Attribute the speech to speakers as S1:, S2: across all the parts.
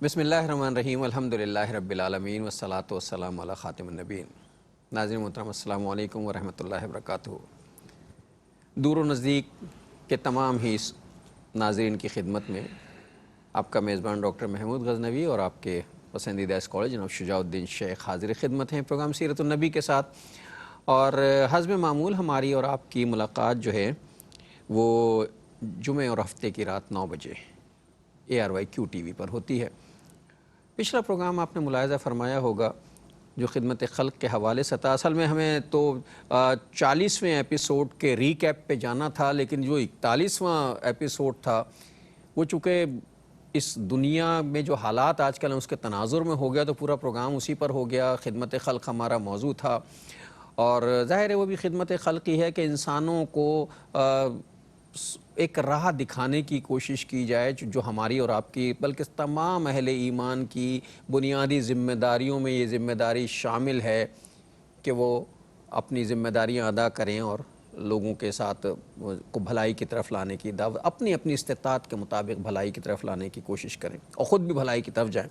S1: بسم اللہ الرحمن الرحیم الحمدللہ رب العالمین والصلاة والسلام علی خاتم النبیین۔ ناظرین محترم السلام علیکم ورحمۃ اللہ وبرکاتہ۔ دور و نزدیک کے تمام ہی ناظرین کی خدمت میں آپ کا میزبان ڈاکٹر محمود غزنوی اور آپ کے پسندیدہ اسکالر جناب شجاع الدین شیخ حاضر خدمت ہیں پروگرام سیرت النبی کے ساتھ، اور حسب معمول ہماری اور آپ کی ملاقات جو ہے وہ جمعہ اور ہفتے کی رات 9 بجے ARYQ TV پر ہوتی ہے۔ پچھلا پروگرام آپ نے ملاحظہ فرمایا ہوگا جو خدمت خلق کے حوالے سے تھا، اصل میں ہمیں تو 40ویں ایپیسوڈ کے ریکیپ پہ جانا تھا، لیکن جو 41واں ایپیسوڈ تھا وہ چونکہ اس دنیا میں جو حالات آج کل ہیں اس کے تناظر میں ہو گیا، تو پورا پروگرام اسی پر ہو گیا۔ خدمت خلق ہمارا موضوع تھا، اور ظاہر ہے وہ بھی خدمت خلق ہی ہے کہ انسانوں کو ایک راہ دکھانے کی کوشش کی جائے جو ہماری اور آپ کی بلکہ تمام اہل ایمان کی بنیادی ذمہ داریوں میں یہ ذمہ داری شامل ہے کہ وہ اپنی ذمہ داریاں ادا کریں اور لوگوں کے ساتھ کو بھلائی کی طرف لانے کی دعوت، اپنی استطاعت کے مطابق بھلائی کی طرف لانے کی کوشش کریں اور خود بھی بھلائی کی طرف جائیں۔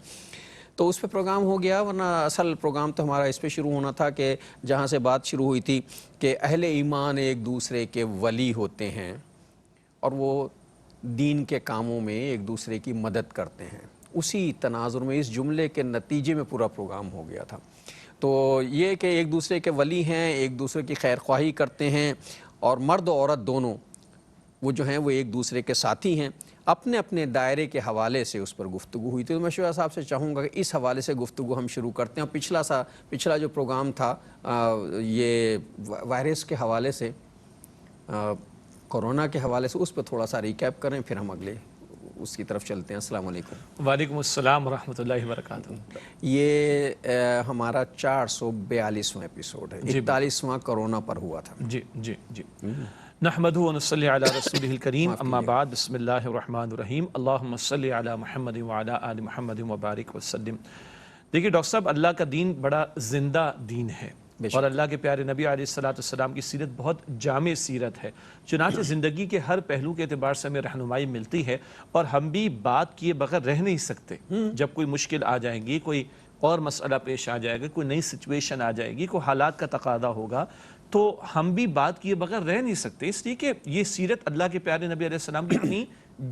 S1: تو اس پہ پروگرام ہو گیا، ورنہ اصل پروگرام تو ہمارا اس پہ شروع ہونا تھا کہ جہاں سے بات شروع ہوئی تھی کہ اہل ایمان ایک دوسرے کے ولی ہوتے ہیں اور وہ دین کے کاموں میں ایک دوسرے کی مدد کرتے ہیں۔ اسی تناظر میں اس جملے کے نتیجے میں پورا پروگرام ہو گیا تھا۔ تو یہ کہ ایک دوسرے کے ولی ہیں، ایک دوسرے کی خیر خواہی کرتے ہیں، اور مرد و عورت دونوں وہ جو ہیں وہ ایک دوسرے کے ساتھی ہیں۔ اپنے اپنے دائرے کے حوالے سے اس پر گفتگو ہوئی تھی، تو میں شجاع صاحب سے چاہوں گا کہ اس حوالے سے گفتگو ہم شروع کرتے ہیں۔ اور پچھلا جو پروگرام تھا یہ وائرس کے حوالے سے، کورونا کے حوالے سے، اس پہ تھوڑا سا ریکیپ کریں، پھر ہم اگلے اس کی طرف چلتے ہیں۔ السلام علیکم۔
S2: وعلیکم السلام ورحمۃ اللہ وبرکاتہ۔
S1: یہ ہمارا 442واں ایپیسوڈ ہے، 41واں کورونا پر ہوا تھا۔
S2: جی نحمدہ و نصلی علی رسولہ الکریم، اما بعد، بسم اللہ الرحمن الرحیم، اللہم صلی علی محمد وعلی آل محمد وبارک وسلم۔ دیکھیے ڈاکٹر صاحب، اللہ کا دین بڑا زندہ دین ہے، اور اللہ کے پیارے نبی علیہ السلام کی سیرت بہت جامع سیرت ہے، چنانچہ زندگی کے ہر پہلو کے اعتبار سے ہمیں رہنمائی ملتی ہے، اور ہم بھی بات کیے بغیر رہ نہیں سکتے۔ جب کوئی مشکل آ جائے گی، کوئی اور مسئلہ پیش آ جائے گا، کوئی نئی سچویشن آ جائے گی، کوئی حالات کا تقاضا ہوگا، تو ہم بھی بات کیے بغیر رہ نہیں سکتے، اس لیے کہ یہ سیرت اللہ کے پیارے نبی علیہ السلام کی اتنی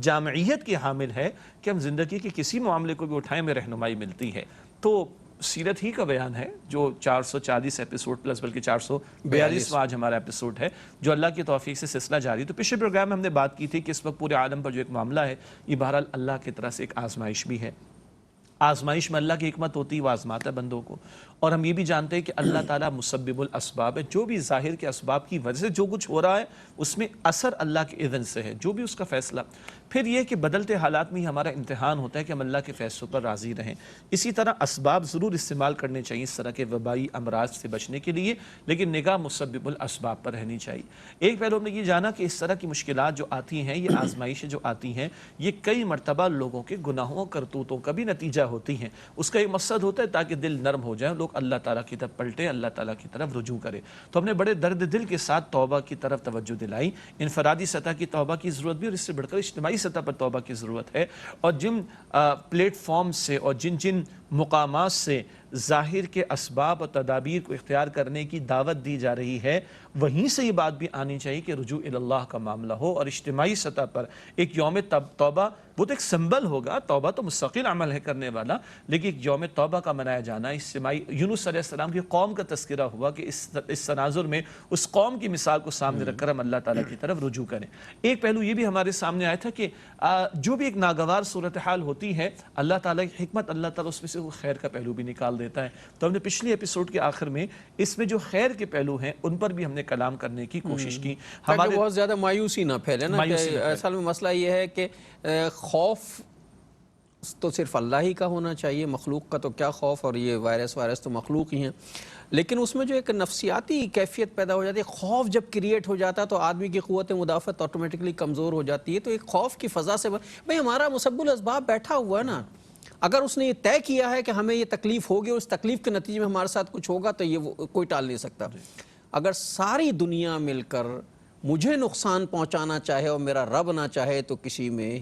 S2: جامعیت کی حامل ہے کہ ہم زندگی کے کسی معاملے کو بھی اٹھائیں میں رہنمائی ملتی ہے۔ تو سیرت ہی کا بیان ہے جو 440 ایپیسوڈ پلس بلکہ 442 آج ہمارا ایپیسوڈ ہے، جو اللہ کی توفیق سے سلسلہ جاری۔ تو پچھلے پروگرام میں ہم نے بات کی تھی کہ اس وقت پورے عالم پر جو ایک معاملہ ہے، یہ بہرحال اللہ کی طرف سے ایک آزمائش بھی ہے۔ آزمائش میں اللہ کی حکمت ہوتی ہے، وہ آزماتا ہے بندوں کو، اور ہم یہ بھی جانتے ہیں کہ اللہ تعالیٰ مسبب الاسباب ہے۔ جو بھی ظاہر کے اسباب کی وجہ سے جو کچھ ہو رہا ہے اس میں اثر اللہ کے اذن سے ہے، جو بھی اس کا فیصلہ۔ پھر یہ کہ بدلتے حالات میں ہی ہمارا امتحان ہوتا ہے کہ ہم اللہ کے فیصلوں پر راضی رہیں۔ اسی طرح اسباب ضرور استعمال کرنے چاہیے اس طرح کے وبائی امراض سے بچنے کے لیے، لیکن نگاہ مسبب الاسباب پر رہنی چاہیے۔ ایک پہلو ہم نے یہ جانا کہ اس طرح کی مشکلات جو آتی ہیں، یہ آزمائشیں جو آتی ہیں، یہ کئی مرتبہ لوگوں کے گناہوں کرتوتوں کا بھی نتیجہ ہوتی ہیں۔ اس کا ایک مقصد ہوتا ہے تاکہ دل نرم ہو جائے، لوگ اللہ تعالیٰ کی طرف پلٹیں، اللہ تعالیٰ کی طرف رجوع کریں۔ تو ہم نے بڑے درد دل کے ساتھ توبہ کی طرف توجہ دلائی۔ انفرادی سطح کی توبہ کی ضرورت بھی، اور اس سے بڑھ کر اجتماعی سطح پر توبہ کی ضرورت ہے، اور جن پلیٹ فارم سے اور جن مقامات سے ظاہر کے اسباب اور تدابیر کو اختیار کرنے کی دعوت دی جا رہی ہے، وہیں سے یہ بات بھی آنی چاہیے کہ رجوع اللہ کا معاملہ ہو، اور اجتماعی سطح پر ایک یوم توبہ، وہ تو ایک سمبل ہوگا، توبہ تو مستقل عمل ہے کرنے والا، لیکن ایک یوم توبہ کا منایا جانا اجتماعی۔ یونس علیہ السلام کی قوم کا تذکرہ ہوا کہ اس تناظر میں اس قوم کی مثال کو سامنے رکھ کر ہم اللہ تعالیٰ کی طرف رجوع کریں۔ ایک پہلو یہ بھی ہمارے سامنے آیا تھا کہ جو بھی ایک ناگوار صورتحال ہوتی ہے، اللہ تعالیٰ کی حکمت، اللہ تعالیٰ اس میں سے وہ خیر کا پہلو بھی نکال دیتا ہے۔ تو ہم نے پچھلی ایپیسوڈ کے آخر میں اس میں جو خیر کے پہلو ہیں ان پر بھی ہم نے کلام کرنے کی کوشش کی۔
S1: ہمارے بہت زیادہ مایوسی نہ پھیلے نا، اصل میں مسئلہ یہ ہے کہ خوف تو صرف اللہ ہی کا ہونا چاہیے، مخلوق کا تو کیا خوف، اور یہ وائرس تو مخلوق ہی ہیں، لیکن اس میں جو ایک نفسیاتی کیفیت پیدا ہو جاتی ہے، خوف جب کریٹ ہو جاتا ہے تو آدمی کی قوت مدافعت آٹومیٹکلی کمزور ہو جاتی ہے۔ تو ایک خوف کی فضا سے بھئی ہمارا مسبب الاسباب بیٹھا ہوا ہے نا، اگر اس نے یہ طے کیا ہے کہ ہمیں یہ تکلیف ہوگی اور اس تکلیف کے نتیجے میں ہمارے ساتھ کچھ ہوگا تو یہ کوئی ٹال نہیں سکتا۔ اگر ساری دنیا مل کر مجھے نقصان پہنچانا چاہے اور میرا رب نہ چاہے تو کسی میں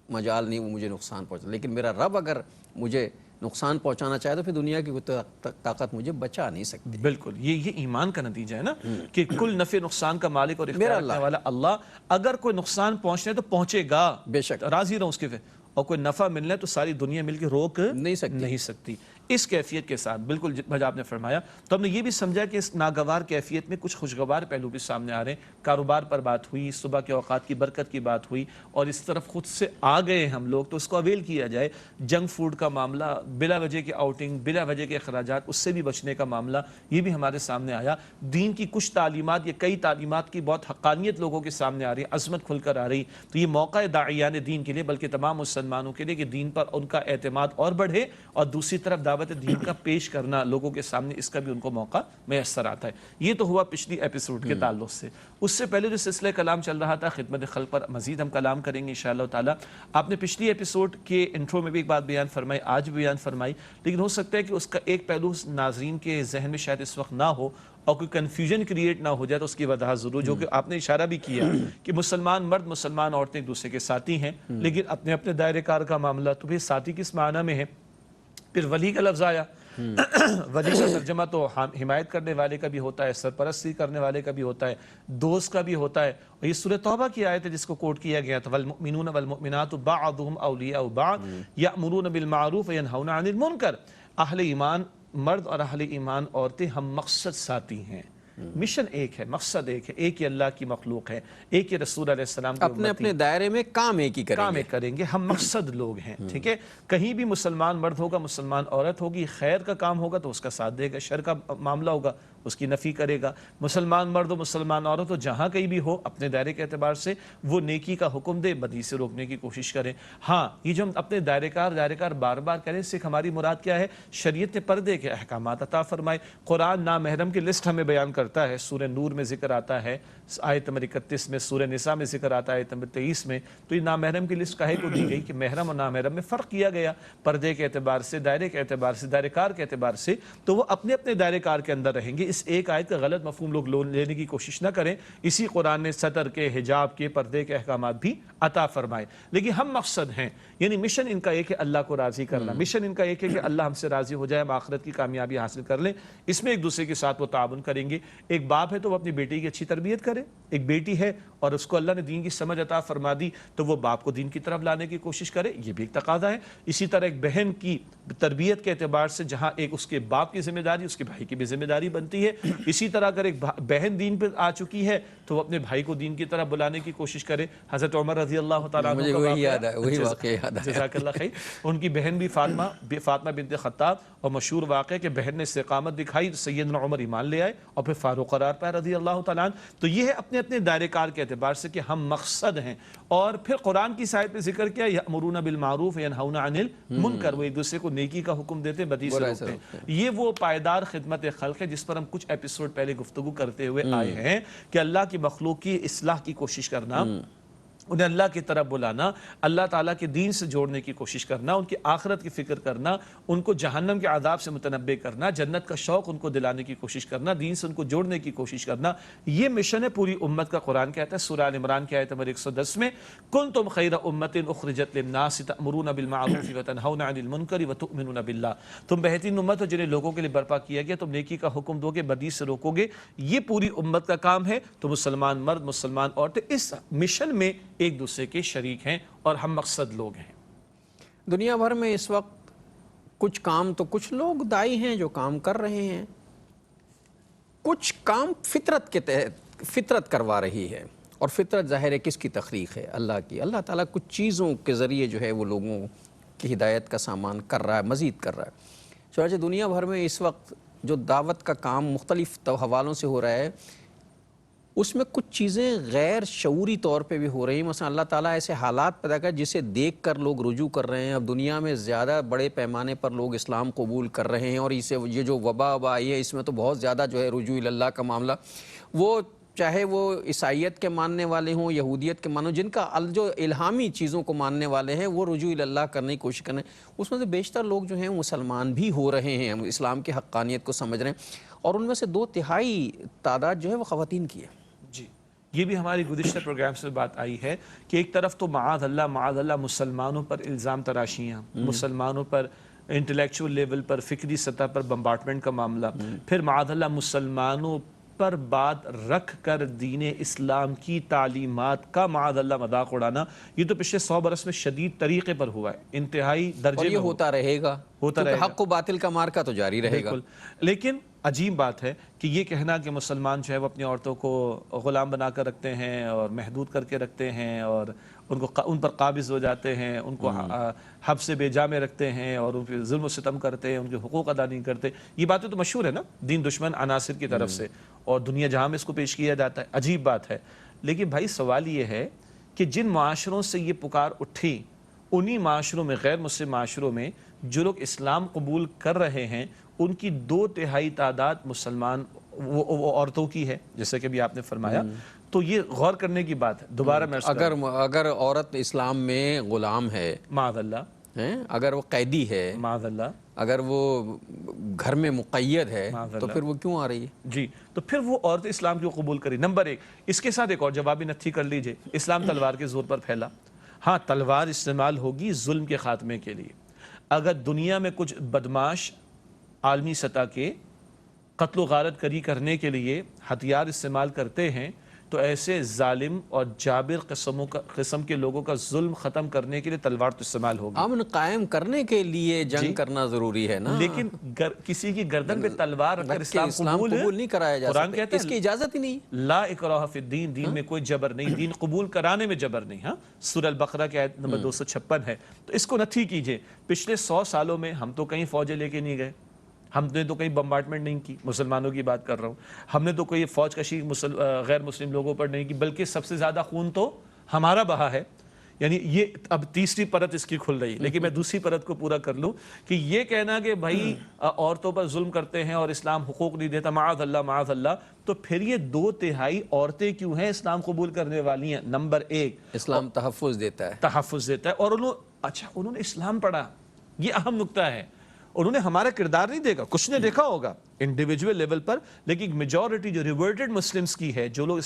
S1: مجال نہیں وہ مجھے نقصان پہنچا، لیکن میرا رب اگر مجھے نقصان پہنچانا چاہے تو پھر دنیا کی کوئی طاقت مجھے بچا نہیں سکتی۔
S2: بالکل، یہ ایمان کا نتیجہ ہے نا کہ کل نفع نقصان کا مالک اور اختیار
S1: اللہ
S2: رکھنے والا اللہ، اگر کوئی نقصان پہنچنے تو پہنچے گا،
S1: بے شک
S2: راضی رہو اس کے اور کوئی نفع ملنا ہے تو ساری دنیا مل کے روک نہیں سکتی۔ اس کیفیت کے ساتھ بالکل بھائی آپ نے فرمایا، تو ہم نے یہ بھی سمجھا کہ اس ناگوار کیفیت میں کچھ خوشگوار پہلو بھی سامنے آ رہے ہیں۔ کاروبار پر بات ہوئی، صبح کے اوقات کی برکت کی بات ہوئی، اور اس طرف خود سے آ گئے ہم لوگ تو اس کو اویل کیا جائے۔ جنک فوڈ کا معاملہ، بلا وجہ کے آؤٹنگ، بلا وجہ کے اخراجات، اس سے بھی بچنے کا معاملہ، یہ بھی ہمارے سامنے آیا۔ دین کی کچھ تعلیمات یا کئی تعلیمات کی بہت حقانیت لوگوں کے سامنے آ رہی ہے، عظمت کھل کر آ رہی، تو یہ موقع ہے داعیان دین کے لیے، بلکہ تمام مسلمانوں کے لیے، کہ دین پر ان کا اعتماد اور بڑھے، اور دوسری طرف دعوت دین کا پیش کرنا لوگوں کے سامنے، اس کا بھی ان کو موقع میسر آتا ہے۔ یہ تو ہوا پچھلی ایپیسوڈ کے تعلق سے۔ اس سے پہلے جو سلسلہ کلام چل رہا تھا خدمت خلق پر، مزید ہم کلام کریں گے انشاءاللہ تعالی۔ آپ نے پچھلی ایپیسوڈ کے انٹرو میں بھی ایک بات بیان فرمائی، آج بھی بیان فرمائی، لیکن ہو سکتا ہے کہ اس کا ایک پہلو ناظرین کے ذہن میں شاید اس وقت نہ ہو اور کوئی کنفیوژن کریٹ نہ ہو جائے، تو اس کی وضاحت ضرور، جو کہ آپ نے اشارہ بھی کیا کہ مسلمان مرد مسلمان عورتیں ایک دوسرے کے ساتھی ہیں، لیکن اپنے اپنے دائرے کار کا معاملہ، تو پھر ساتھی کس معنی میں ہے؟ پھر ولی کا لفظ آیا، ولی کا ترجمہ تو حمایت کرنے والے کا بھی ہوتا ہے، سرپرستی کرنے والے کا بھی ہوتا ہے، دوست کا بھی ہوتا ہے، اور یہ سورہ توبہ کی آیت ہے جس کو کوٹ کیا گیا تھا، والمؤمنون والمؤمنات بعضهم اولیاء بعض یأمرون بالمعروف وینہون عن المنکر۔ اہل ایمان مرد اور اہل ایمان عورتیں ہم مقصد ساتھی ہیں، مشن ایک ہے، مقصد ایک ہے، ایک ہی اللہ کی مخلوق ہے، ایک ہی رسول علیہ السلام کے
S1: اپنے اپنے دائرے میں کام ایک ہی
S2: کریں گے، ہم مقصد لوگ ہیں، ٹھیک ہے؟ کہیں بھی مسلمان مرد ہوگا، مسلمان عورت ہوگی، خیر کا کام ہوگا تو اس کا ساتھ دے گا، شر کا معاملہ ہوگا اس کی نفی کرے گا۔ مسلمان مرد و مسلمان عورت ہو، جہاں کہیں بھی ہو، اپنے دائرے کے اعتبار سے وہ نیکی کا حکم دے، بدی سے روکنے کی کوشش کریں۔ ہاں، یہ جو ہم اپنے دائرے کار بار بار کریں، اس سے ہماری مراد کیا ہے؟ شریعت نے پردے کے احکامات عطا فرمائے۔ قرآن نامحرم کی لسٹ ہمیں بیان کرتا ہے، سورہ نور میں ذکر آتا ہے، آیت نمبر 31 میں، سورہ نساء میں ذکر آتا ہے آیت نمبر 23 میں، تو یہ نامحرم کی لسٹ کہے کو دی گئی کہ محرم اور نامحرم میں فرق کیا گیا پردے کے اعتبار سے، دائرے کے اعتبار سے، دائرے کار کے اعتبار سے، تو وہ اپنے اپنے دائرے کار کے اندر رہیں گے۔ اس ایک آیت کا غلط مفہوم لوگ لینے کی کوشش نہ کریں، اسی قرآن نے ستر کے، حجاب کے، پردے کے احکامات بھی عطا فرمائے، لیکن ہم مقصد ہیں، یعنی مشن ان کا ایک ہے اللہ کو راضی کرنا، مشن ان کا ایک ہے کہ اللہ ہم سے راضی ہو جائے، ہم آخرت کی کامیابی حاصل کر لیں۔ اس میں ایک دوسرے کے ساتھ وہ تعاون کریں گے۔ ایک باپ ہے تو وہ اپنی بیٹی کی اچھی تربیت کرے، ایک بیٹی ہے اور اس کو اللہ نے دین کی سمجھ عطا فرما دی تو وہ باپ کو دین کی طرف لانے کی کوشش کرے، یہ بھی ایک تقاضا ہے۔ اسی طرح ایک بہن کی تربیت کے اعتبار سے جہاں ایک اس کے باپ کی ذمہ داری، اس کے بھائی کی بھی ذمہ داری بنتی ہے، اسی طرح اگر ایک بہن دین پر آ چکی ہے تو وہ اپنے بھائی کو دین کی طرف بلانے کی کوشش کرے۔ حضرت عمر رضی اللہ تعالیٰ عنہ کا واقعہ، جزاک اللہ خیر، ان کی بہن بھی فاطمہ بنت خطاب، اور مشہور واقعہ کہ بہن نے استقامت دکھائی، سیدنا عمر ایمان لے آئے اور پھر فاروق قرار پائے رضی اللہ تعالیٰ عنہ۔ تو یہ ہے اپنے اپنے دائرے کار کے اعتبار سے کہ ہم مقصد ہیں۔ اور پھر قرآن کی آیت میں ذکر کیا، یأمرون بالمعروف وینہون عن المنکر، وہ ایک دوسرے کو نیکی کا حکم دیتے، بدی سے روکتے ہیں۔ یہ وہ پائیدار خدمت خلق ہے جس پر ہم کچھ ایپیسوڈ پہلے گفتگو کرتے ہوئے آئے ہیں کہ اللہ کی مخلوق کی اصلاح کی کوشش کرنا، انہیں اللہ کی طرف بلانا، اللہ تعالیٰ کے دین سے جوڑنے کی کوشش کرنا، ان کی آخرت کی فکر کرنا، ان کو جہنم کے عذاب سے متنبع کرنا، جنت کا شوق ان کو دلانے کی کوشش کرنا، دین سے ان کو جوڑنے کی کوشش کرنا، یہ مشن ہے پوری امت کا۔ قرآن کہتا ہے سورہ آل عمران کی آیت نمبر 110 میں، کنتم خیر امۃ اخرجت للناس تأمرون بالمعروف وتنہون عن المنکر وتؤمنون باللہ، تم بہترین امت ہو جنہیں لوگوں کے لیے برپا کیا گیا، تم نیکی کا حکم دو گے، بدی سے روکو گے، یہ پوری امت کا کام ہے۔ تو مسلمان مرد مسلمان عورتیں اس مشن میں ایک دوسرے کے شریک ہیں اور ہم مقصد لوگ ہیں۔
S1: دنیا بھر میں اس وقت کچھ کام تو کچھ لوگ دائی ہیں جو کام کر رہے ہیں، کچھ کام فطرت کے تحت فطرت کروا رہی ہے، اور فطرت ظاہر ہے کس کی تخلیق ہے؟ اللہ کی۔ اللہ تعالیٰ کچھ چیزوں کے ذریعے جو ہے وہ لوگوں کی ہدایت کا سامان کر رہا ہے، مزید کر رہا ہے۔ چنانچہ دنیا بھر میں اس وقت جو دعوت کا کام مختلف حوالوں سے ہو رہا ہے، اس میں کچھ چیزیں غیر شعوری طور پہ بھی ہو رہی ہیں۔ مثلا اللہ تعالیٰ ایسے حالات پیدا کر جسے دیکھ کر لوگ رجوع کر رہے ہیں۔ اب دنیا میں زیادہ بڑے پیمانے پر لوگ اسلام قبول کر رہے ہیں، اور اسے یہ جو وبا آئی ہے اس میں تو بہت زیادہ جو ہے رجوع اللہ کا معاملہ، وہ چاہے وہ عیسائیت کے ماننے والے ہوں، یہودیت کے ماننے، جن کا جو الہامی چیزوں کو ماننے والے ہیں وہ رجوع اللہ کرنے کی کوشش کر رہے ہیں۔ اس میں سے بیشتر لوگ جو ہیں مسلمان بھی ہو رہے ہیں، اسلام کی حقانیت کو سمجھ رہے ہیں، اور ان میں سے 2/3 تعداد جو ہے وہ خواتین کی ہے۔
S2: جی، یہ بھی ہماری گزشتہ پروگرامز میں بات آئی ہے کہ ایک طرف تو معاذ اللہ مسلمانوں پر الزام تراشیاں، مسلمانوں پر انٹلیکچول لیول پر، فکری سطح پر بمبارڈمنٹ کا معاملہ، پھر معاذ اللہ مسلمانوں پر بات رکھ کر دین اسلام کی تعلیمات کا معاذ اللہ مذاق اڑانا، یہ تو پچھلے 100 برس میں شدید طریقے پر ہوا ہے، انتہائی درجے
S1: اور یہ
S2: میں
S1: ہوتا رہے گا، کیونکہ حق و باطل کا مارکا تو جاری رہے گا۔
S2: بالکل۔ لیکن عجیب بات ہے کہ یہ کہنا کہ مسلمان جو ہے وہ اپنی عورتوں کو غلام بنا کر رکھتے ہیں اور محدود کر کے رکھتے ہیں اور ان پر قابض ہو جاتے ہیں، ان کو حب سے بے جا میں رکھتے ہیں اور ان پہ ظلم و ستم کرتے ہیں، ان کے حقوق ادا نہیں کرتے، یہ باتیں تو مشہور ہے نا دین دشمن عناصر کی طرف سے، اور دنیا جہاں میں اس کو پیش کیا جاتا ہے، عجیب بات ہے۔ لیکن بھائی سوال یہ ہے کہ جن معاشروں سے یہ پکار اٹھی، انہی معاشروں میں، غیر مسلم معاشروں میں جو لوگ اسلام قبول کر رہے ہیں، ان کی 2/3 تعداد مسلمان وہ عورتوں کی ہے، جیسے کہ بھی آپ نے فرمایا۔ تو یہ غور کرنے کی بات ہے۔ دوبارہ میں
S1: اگر عورت اسلام میں غلام ہے،
S2: معاذ اللہ،
S1: اگر وہ قیدی ہے،
S2: معاذ اللہ،
S1: اگر وہ گھر میں مقید ہے، تو پھر وہ کیوں آ رہی ہے؟
S2: جی، تو پھر وہ عورت اسلام کیوں قبول کری؟ نمبر 1، اس کے ساتھ ایک اور جوابی نتھی کر لیجئے، اسلام تلوار کے زور پر پھیلا۔ ہاں، تلوار استعمال ہوگی ظلم کے خاتمے کے لیے۔ اگر دنیا میں کچھ بدماش عالمی سطح کے قتل و غارت گری کرنے کے لیے ہتھیار استعمال کرتے ہیں، تو ایسے ظالم اور جابر قسم کے لوگوں کا ظلم ختم کرنے کے لیے تلوار تو استعمال ہوگی۔
S1: امن قائم کرنے کے لیے جنگ کرنا ضروری ہے نا،
S2: لیکن کسی کی گردن پہ تلوار رکھ کر اسلام
S1: قبول نہیں کرایا جا
S2: قرآن
S1: سکتا،
S2: کہتا ہے
S1: اس کی اجازت ہی نہیں۔
S2: لا اکراہ فی الدین، دین میں کوئی جبر نہیں، دین قبول کرانے میں جبر نہیں۔ ہاں، سورہ البقرہ کی آیت نمبر 256 ہے۔ تو اس کو نتھی کیجئے۔ پچھلے 100 سالوں میں ہم تو کہیں فوجیں لے کے نہیں گئے، ہم نے تو کہیں بمبارڈمنٹ نہیں کی، مسلمانوں کی بات کر رہا ہوں، ہم نے تو کوئی فوج کشی غیر مسلم لوگوں پر نہیں کی، بلکہ سب سے زیادہ خون تو ہمارا بہا ہے۔ یعنی یہ اب تیسری پرت اس کی کھل رہی، لیکن میں دوسری پرت کو پورا کر لوں کہ یہ کہنا کہ بھائی عورتوں پر ظلم کرتے ہیں اور اسلام حقوق نہیں دیتا، معاذ اللہ، تو پھر یہ 2/3 عورتیں کیوں ہیں اسلام قبول کرنے والی ہیں؟ نمبر 1،
S1: اسلام تحفظ دیتا ہے،
S2: تحفظ دیتا ہے، اور انہوں نے اسلام پڑھا، یہ اہم نکتہ ہے۔ انہوں نے ہمارا کردار نہیں دیکھا، کچھ نے دیکھا ہوگا انڈیویجول لیول پر، لیکن میجورٹی جو ریورٹڈ مسلمز کی ہے، جو لوگ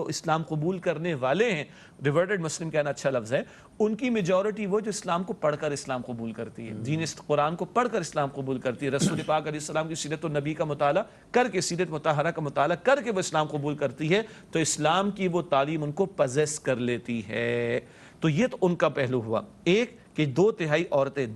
S2: اسلام قبول کرنے والے ہیں، ریورٹڈ مسلم کہنا اچھا لفظ ہے، ان کی میجورٹی وہ جو اسلام کو پڑھ کر اسلام قبول کرتی ہے، دین قرآن کو پڑھ کر اسلام قبول کرتی ہے، رسول پاک علیہ السلام کی سیرت النبی کا مطالعہ کر کے، سیرت مطہرہ کا مطالعہ کر کے وہ اسلام قبول کرتی ہے، تو اسلام کی وہ تعلیم ان کو پوزیس کر لیتی ہے۔ تو یہ تو ان کا پہلو ہوا، ایک کہ 2/3 عورتیں،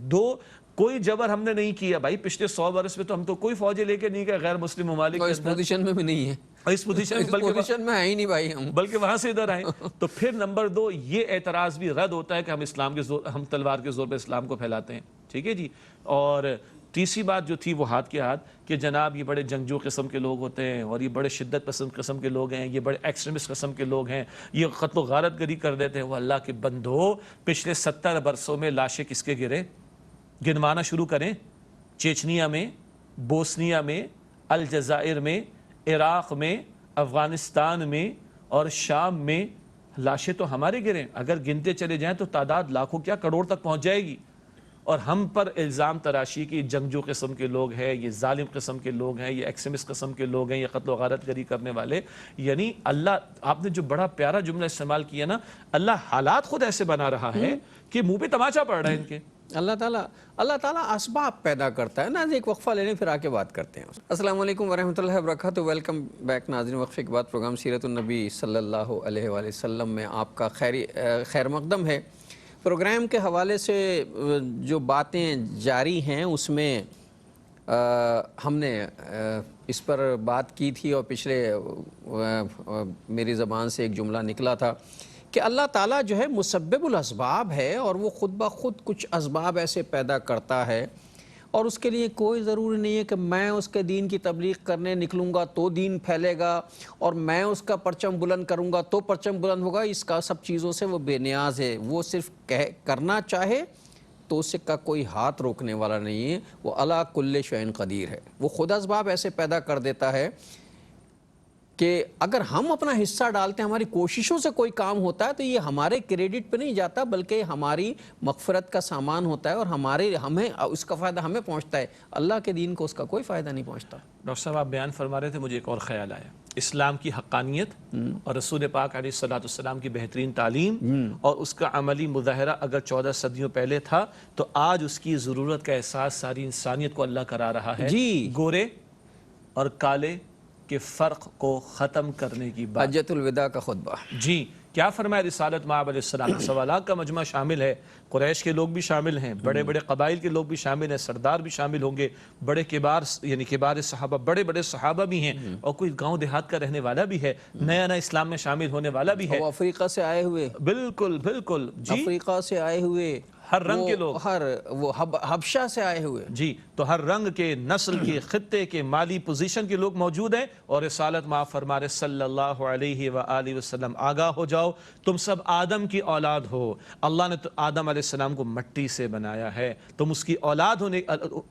S2: کوئی جبر ہم نے نہیں کیا بھائی، پچھلے 100 برس میں تو ہم تو کوئی فوجیں لے کے نہیں گئے غیر مسلم ممالک کے
S1: اس پوزیشن میں بھی نہیں ہے،
S2: اس پوزیشن
S1: میں ہے ہی نہیں بھائی،
S2: بلکہ وہاں سے ادھر آئے۔ تو پھر نمبر 2، یہ اعتراض بھی رد ہوتا ہے کہ ہم تلوار کے زور پہ اسلام کو پھیلاتے ہیں، ٹھیک ہے جی۔ اور تیسری بات جو تھی وہ ہاتھ کے ہاتھ کہ جناب یہ بڑے جنگجو قسم کے لوگ ہوتے ہیں اور یہ بڑے شدت پسند قسم کے لوگ ہیں، یہ بڑے ایکسٹریمسٹ قسم کے لوگ ہیں، یہ قتل و غارت گری کر دیتے ہیں۔ وہ اللہ کے بندو، پچھلے 70 برسوں میں لاشیں کس کے گرے؟ گنوانا شروع کریں، چیچنیا میں، بوسنیا میں، الجزائر میں، عراق میں، افغانستان میں اور شام میں لاشیں تو ہمارے گریں، اگر گنتے چلے جائیں تو تعداد لاکھوں کیا کروڑ تک پہنچ جائے گی۔ اور ہم پر الزام تراشی کی جنگجو قسم کے لوگ ہیں، یہ ظالم قسم کے لوگ ہیں، یہ ایکسٹریمسٹ قسم کے لوگ ہیں، یہ قتل و غارت گری کرنے والے۔ یعنی اللہ، آپ نے جو بڑا پیارا جملہ استعمال کیا نا، اللہ حالات خود ایسے بنا رہا ہے کہ منہ پہ تماچا پڑ رہا ہے ان کے۔
S1: اللہ تعالیٰ اسباب پیدا کرتا ہے نا۔ ایک وقفہ لینے پھر آکے بات کرتے ہیں۔ السلام علیکم ورحمۃ اللہ وبرکاتہ، ویلکم بیک ناظرین۔ وقفے کے بعد پروگرام سیرت النبی صلی اللہ علیہ وآلہ وسلم میں آپ کا خیر مقدم ہے۔ پروگرام کے حوالے سے جو باتیں جاری ہیں اس میں ہم نے اس پر بات کی تھی، اور پچھلے میری زبان سے ایک جملہ نکلا تھا کہ اللہ تعالیٰ جو ہے مسبب الاسباب ہے، اور وہ خود بخود کچھ اسباب ایسے پیدا کرتا ہے، اور اس کے لیے کوئی ضروری نہیں ہے کہ میں اس کے دین کی تبلیغ کرنے نکلوں گا تو دین پھیلے گا، اور میں اس کا پرچم بلند کروں گا تو پرچم بلند ہوگا۔ اس کا سب چیزوں سے وہ بے نیاز ہے، وہ صرف کرنا چاہے تو اس کا کوئی ہاتھ روکنے والا نہیں ہے، وہ علی کل شیء قدیر ہے۔ وہ خود اسباب ایسے پیدا کر دیتا ہے کہ اگر ہم اپنا حصہ ڈالتے ہیں، ہماری کوششوں سے کوئی کام ہوتا ہے تو یہ ہمارے کریڈٹ پہ نہیں جاتا، بلکہ ہماری مغفرت کا سامان ہوتا ہے، اور ہمیں اس کا فائدہ ہمیں پہنچتا ہے، اللہ کے دین کو اس کا کوئی فائدہ نہیں پہنچتا۔
S2: ڈاکٹر صاحب آپ بیان فرما رہے تھے، مجھے ایک اور خیال آیا اسلام کی حقانیت اور رسول پاک علیہ الصلوۃ والسلام کی بہترین تعلیم اور اس کا عملی مظاہرہ اگر 14 صدیوں پہلے تھا تو آج اس کی ضرورت کا احساس ساری انسانیت کو اللہ کرا رہا ہے.
S1: جی
S2: گورے اور کالے کے فرق کو ختم کرنے کی بات.
S1: حجۃ الوداع کا خطبہ.
S2: جی کیا فرمایا رسالت مآب علیہ السلام؟ سوالات کا مجمع شامل ہے، قریش کے لوگ بھی شامل ہیں، بڑے بڑے قبائل کے لوگ بھی شامل ہیں، سردار بھی شامل ہوں گے، بڑے کبار یعنی کبار صحابہ، بڑے بڑے صحابہ بھی ہیں، اور کوئی گاؤں دیہات کا رہنے والا بھی ہے، نیا نیا اسلام میں شامل ہونے والا بھی ہے.
S1: وہ افریقہ سے آئے ہوئے.
S2: بالکل بالکل. جی
S1: افریقہ سے آئے ہوئے،
S2: ہر رنگ کے لوگ،
S1: وہ حبشہ سے آئے ہوئے.
S2: جی تو ہر رنگ کے، نسل کے، خطے کے، مالی پوزیشن کے لوگ موجود ہیں. اور رسالت مآب فرما رہے صلی اللہ علیہ وآلہ وسلم آگاہ ہو جاؤ، تم سب آدم کی اولاد ہو. اللہ نے آدم علیہ السلام کو مٹی سے بنایا ہے، تم اس کی اولاد ہونے،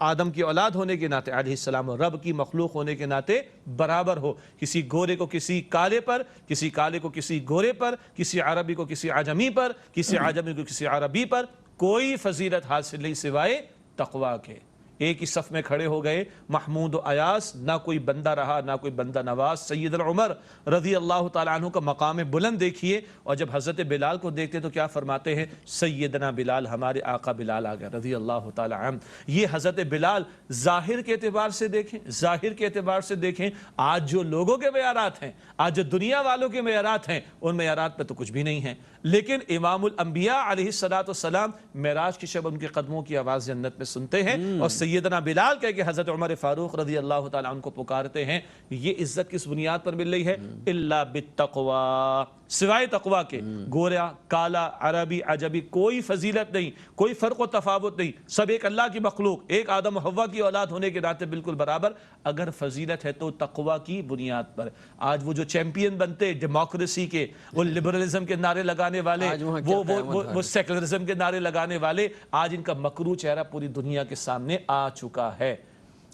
S2: آدم کی اولاد ہونے کے ناطے علیہ السلام رب کی مخلوق ہونے کے ناطے برابر ہو. کسی گورے کو کسی کالے پر، کسی کالے کو کسی گورے پر، کسی عربی کو کسی عجمی پر، کسی عجمی کو کسی عربی پر کوئی فضیلت حاصل نہیں سوائے تقویٰ کے. ایک ہی صف میں کھڑے ہو گئے محمود و ایاس، نہ کوئی بندہ رہا نہ کوئی بندہ نواز. سیدنا عمر رضی اللہ تعالیٰ عنہ کا مقام بلند دیکھیے، اور جب حضرت بلال کو دیکھتے تو کیا فرماتے ہیں؟ سیدنا بلال، ہمارے آقا بلال آ گیا رضی اللہ تعالیٰ عنہ. یہ حضرت بلال ظاہر کے اعتبار سے دیکھیں، ظاہر کے اعتبار سے دیکھیں، آج جو لوگوں کے معیارات ہیں، آج جو دنیا والوں کے معیارات ہیں، ان معیارات پہ تو کچھ بھی نہیں ہے. لیکن امام الانبیاء علیہ السلام معراج کی شب ان کے قدموں کی آواز جنت میں سنتے ہیں، اور سیدنا بلال کہہ کہ حضرت عمر فاروق رضی اللہ تعالیٰ عنہ کو پکارتے ہیں. یہ عزت کس بنیاد پر مل رہی ہے؟ الا بالتقوی، سوائے تقوی کے. گورا، کالا، عربی، عجمی، کوئی فضیلت نہیں، کوئی فرق و تفاوت نہیں، سب ایک اللہ کی مخلوق، ایک آدم و حوا کی اولاد ہونے کے ناطے بالکل برابر. اگر فضیلت ہے تو تقوی کی بنیاد پر. آج وہ جو چیمپئن بنتے ڈیموکریسی کے، وہ لبرلزم کے نارے لگانے والے، وہ سیکولرزم کے نعرے لگانے والے، آج ان کا مکروہ چہرہ پوری دنیا کے سامنے آ چکا ہے.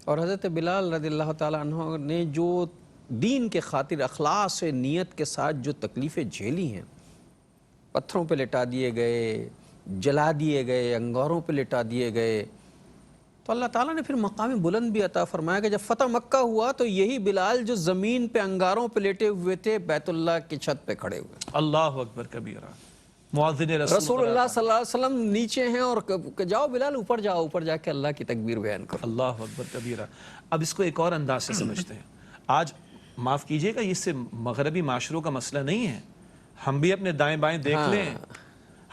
S1: اور حضرت بلال رضی اللہ تعالیٰ عنہ نے جو دین کے خاطر اخلاص سے، نیت کے ساتھ جو تکلیفیں جھیلی ہیں، پتھروں پہ لٹا دیے گئے، جلا دیے گئے، انگاروں پہ لٹا دیے گئے، تو اللہ تعالیٰ نے پھر مقام بلند بھی عطا فرمایا کہ جب فتح مکہ ہوا تو یہی بلال جو زمین پہ انگاروں پہ لیٹے ہوئے تھے بیت اللہ کی چھت پہ کھڑے ہوئے.
S2: اللہ اکبر کبیرہ. مؤذن
S1: رسول اللہ صلی اللہ علیہ وسلم نیچے ہیں اور جاؤ بلال اوپر جاؤ، اوپر جا کے اللہ کی تکبیر بیان کرو.
S2: اللہ اکبر کبیرہ. اب اس کو ایک اور انداز سے سمجھتے ہیں. آج معاف کیجئے گا، اس سے مغربی معاشروں کا مسئلہ نہیں ہے. ہم بھی اپنے دائیں بائیں دیکھ لیں،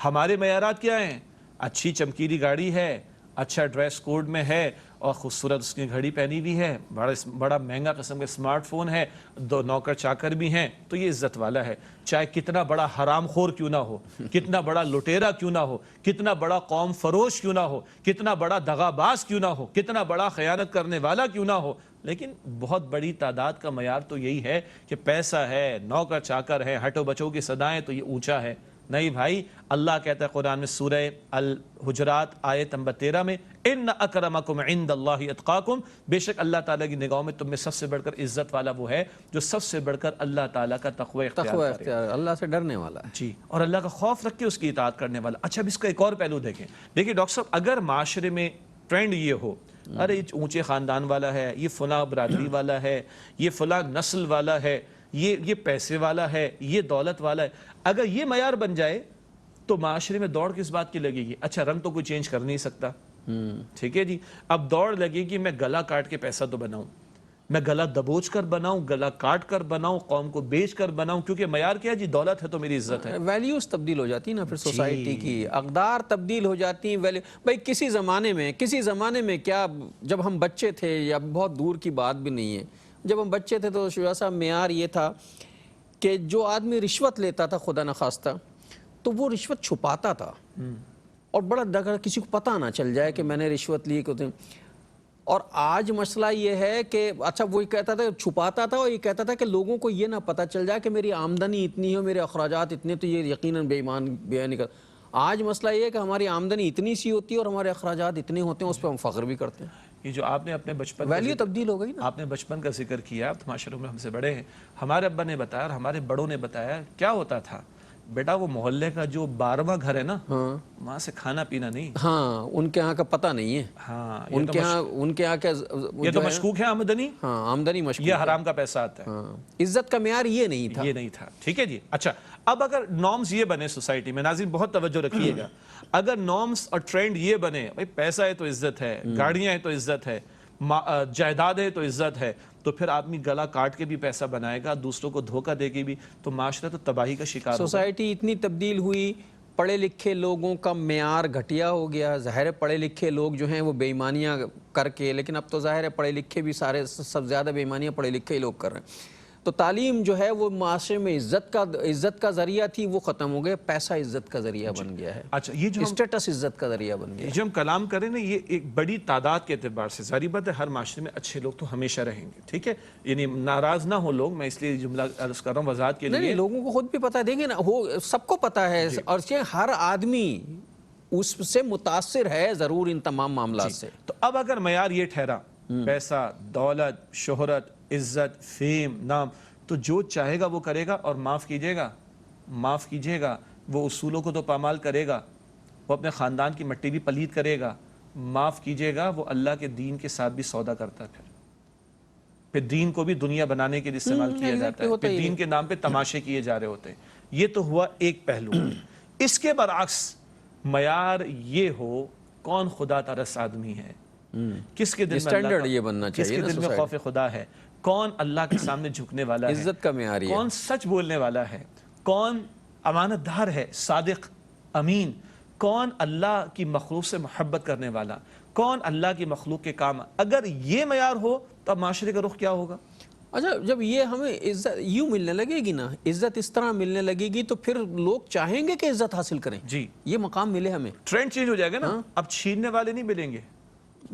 S2: ہمارے معیارات کیا ہیں؟ اچھی چمکیلی گاڑی ہے، اچھا ڈریس کوڈ میں ہے، اور خوبصورت اس کی گھڑی پہنی بھی ہے، بڑا مہنگا قسم کا اسمارٹ فون ہے، 2 نوکر چاکر بھی ہیں، تو یہ عزت والا ہے. چاہے کتنا بڑا حرام خور کیوں نہ ہو، کتنا بڑا لٹیرا کیوں نہ ہو، کتنا بڑا قوم فروش کیوں نہ ہو، کتنا بڑا دغاباز کیوں نہ ہو، کتنا بڑا خیانت کرنے والا کیوں نہ ہو، لیکن بہت بڑی تعداد کا معیار تو یہی ہے کہ پیسہ ہے، نوکر چاکر ہے، ہٹو بچوں کی صدائیں، تو یہ اونچا ہے. نہیں بھائی، اللہ کہتا ہے قرآن میں سورہ الحجرات آیت نمبر 13 میں، ان اکرمکم عند اللہ اتقاکم، بے شک اللہ تعالیٰ کی نگاہوں میں تم میں سب سے بڑھ کر عزت والا وہ ہے جو سب سے بڑھ کر اللہ تعالیٰ کا تقوی اختیار کرے،
S1: اللہ سے ڈرنے والا ہے.
S2: جی، اور اللہ کا خوف رکھ کے اس کی اطاعت کرنے والا. اچھا اب اس کا ایک اور پہلو دیکھیں. دیکھیں ڈاکٹر صاحب، اگر معاشرے میں ٹرینڈ یہ ہو، ارے یہ اونچے خاندان والا ہے، یہ فلاں برادری والا ہے، یہ فلاں نسل والا ہے، یہ پیسے والا ہے، یہ دولت والا ہے، اگر یہ معیار بن جائے تو معاشرے میں دوڑ کس بات کی لگے گی؟ اچھا رنگ تو کوئی چینج کر نہیں سکتا، ٹھیک ہے جی، اب دوڑ لگے گی میں گلا کاٹ کے پیسہ تو بناؤں، میں گلا دبوچ کر بناؤں، گلا کاٹ کر بناؤں، قوم کو بیچ کر بناؤں، کیونکہ معیار کیا ہے جی؟ دولت ہے تو میری عزت ہے.
S1: ویلیوز تبدیل ہو جاتی ہیں نا، پھر سوسائٹی کی اقدار تبدیل ہو جاتی ہیں. بھائی کسی زمانے میں کیا، جب ہم بچے تھے، یا بہت دور کی بات بھی نہیں ہے، جب ہم بچے تھے تو شجاع صاحب معیار یہ تھا کہ جو آدمی رشوت لیتا تھا خدا نخواستہ تو وہ رشوت چھپاتا تھا، اور بڑا ڈگر کسی کو پتہ نہ چل جائے کہ میں نے رشوت لی. اور آج مسئلہ یہ ہے کہ اچھا وہ کہتا تھا چھپاتا تھا، اور یہ کہتا تھا کہ لوگوں کو یہ نہ پتہ چل جائے کہ میری آمدنی اتنی ہے، میرے اخراجات اتنے، تو یہ یقیناً بے ایمان بیان نہیں کرتا. آج مسئلہ یہ ہے کہ ہماری آمدنی اتنی سی ہوتی ہے اور ہمارے اخراجات اتنے ہوتے ہیں، اس پہ ہم فخر بھی کرتے ہیں.
S2: یہ جو آپ نے اپنے بچپن
S1: ویلیو تبدیل ہو گئی نا.
S2: آپ نے بچپن کا ذکر کیا، آپ معاشرے میں ہم سے بڑے ہیں، ہمارے ابا نے بتایا اور ہمارے بڑوں نے بتایا کیا ہوتا تھا بیٹا وہ محلے کا جو 12واں گھر ہے نا وہاں سے کھانا پینا نہیں.
S1: ہاں ان کے یہاں کا پتہ نہیں ہے.
S2: ہاں
S1: ان کے یہاں کا
S2: یہ تو مشکوک ہے آمدنی.
S1: ہاں آمدنی مشکوک.
S2: یہ حرام کا پیسہ آتا ہے.
S1: عزت کا معیار یہ نہیں تھا.
S2: یہ نہیں تھا. ٹھیک ہے جی. اچھا اب اگر نارمز یہ بنے سوسائٹی میں، ناظرین بہت توجہ رکھیے گا، اگر نارمز اور ٹرینڈ یہ بنے بھائی پیسہ ہے تو عزت ہے، گاڑیاں ہیں تو عزت ہے، جائیداد ہے تو عزت ہے، تو پھر آدمی گلا کاٹ کے بھی پیسہ بنائے گا، دوسروں کو دھوکہ دے کے بھی، تو معاشرہ تو تباہی کا شکار ہوگا.
S1: سوسائٹی اتنی تبدیل ہوئی، پڑھے لکھے لوگوں کا معیار گھٹیا ہو گیا. ظاہر ہے پڑھے لکھے لوگ جو ہیں وہ بے ایمانیاں کر کے، لیکن اب تو ظاہر ہے پڑھے لکھے بھی سارے سب زیادہ بے ایمانیاں پڑھے لکھے ہی لوگ کر رہے ہیں. تو تعلیم جو ہے وہ معاشرے میں عزت کا ذریعہ تھی، وہ ختم ہو گیا. پیسہ عزت کا ذریعہ بن گیا ہے.
S2: اچھا یہ جو
S1: اسٹیٹس عزت کا ذریعہ بن گیا.
S2: جو ہم کلام کریں نا، یہ ایک بڑی تعداد کے اعتبار سے ظاہر بات ہے ہر معاشرے میں اچھے لوگ تو ہمیشہ رہیں گے. ٹھیک ہے، یعنی ناراض نہ ہو لوگ، میں اس لیے جملہ عرض کر رہا ہوں وضاحت کے لیے.
S1: نہیں لوگوں کو خود بھی پتہ ہے، دیکھیں نا سب کو پتہ ہے، اور ہر آدمی اس سے متاثر ہے ضرور ان تمام معاملات سے.
S2: تو اب اگر معیار یہ ٹھہرا پیسہ، دولت، شہرت، عزت، فیم، نام، تو جو چاہے گا وہ کرے گا. اور معاف کیجیے گا وہ اصولوں کو تو پامال کرے گا، وہ اپنے خاندان کی مٹی بھی پلید کرے گا. معاف کیجیے گا وہ اللہ کے دین کے ساتھ بھی سودا کرتا ہے. پھر دین کو بھی دنیا بنانے کے لیے استعمال کیا جاتا ہے، پھر دین کے نام پہ تماشے کیے جا رہے ہوتے ہیں. یہ تو ہوا ایک پہلو. اس کے برعکس معیار یہ ہو کون خدا ترس آدمی ہے، کس کے دل میں خوف خدا ہے، کون اللہ کے سامنے جھکنے والا ہے،
S1: عزت کا معیار ہے،
S2: کون سچ بولنے والا ہے، کون امانت دار ہے، صادق، امین، کون اللہ کی مخلوق سے محبت کرنے والا، کون اللہ کی مخلوق کے کام. اگر یہ معیار ہو تو اب معاشرے کا رخ کیا ہوگا؟
S1: اچھا جب یہ ہمیں عزت یوں ملنے لگے گی نا، عزت اس طرح ملنے لگے گی، تو پھر لوگ چاہیں گے کہ عزت حاصل کریں.
S2: جی
S1: یہ مقام ملے ہمیں.
S2: ٹرینڈ چینج ہو جائے گا نا. اب چھیننے والے نہیں ملیں گے،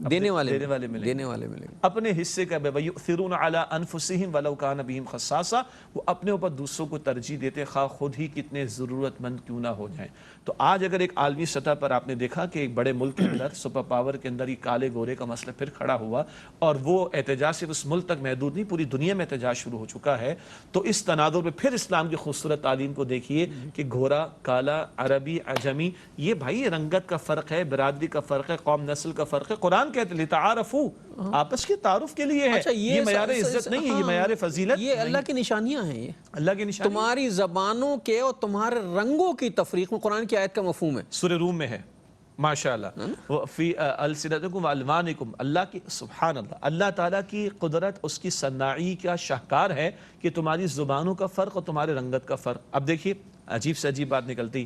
S1: دینے والے
S2: ملیں گے. اپنے حصے کا وَيُؤْثِرُونَ عَلَىٰ أَنفُسِهِمْ وَلَوْ كَانَ بِهِمْ خَصَاصَةٌ، وہ اپنے اوپر دوسروں کو ترجیح دیتے خواہ خود ہی کتنے ضرورت مند کیوں نہ ہو جائیں. تو آج اگر ایک عالمی سطح پر آپ نے دیکھا کہ ایک بڑے ملک کے اندر سپر پاور کے اندر یہ کالے گورے کا مسئلہ پھر کھڑا ہوا، اور وہ احتجاج صرف اس ملک تک محدود نہیں، پوری دنیا میں احتجاج شروع ہو چکا ہے. تو اس تناظر میں پھر اسلام کی خوبصورت تعلیم کو دیکھیے کہ گورا، کالا، عربی، عجمی، یہ بھائی رنگت کا فرق ہے، برادری کا فرق ہے، قوم نسل کا فرق ہے. قرآن کہتے لِتَعَارَفُوا، آپس کے تعارف کے لیے ہے. یہ معیار عزت نہیں ہے، یہ معیار فضیلت.
S1: یہ اللہ کی نشانیاں ہیں. یہ
S2: اللہ کی نشانیاں
S1: تمہاری زبانوں کے اور تمہارے رنگوں کی تفریق میں قرآن کی آیت کا مفہوم ہے.
S2: سورہ روم میں ہے ماشاءاللہ، فی السنتکم والوانکم. اللہ کی سبحان اللہ، اللہ تعالیٰ کی قدرت، اس کی صناعی کا شاہکار ہے کہ تمہاری زبانوں کا فرق اور تمہارے رنگت کا فرق. اب دیکھیے عجیب سے عجیب بات نکلتی.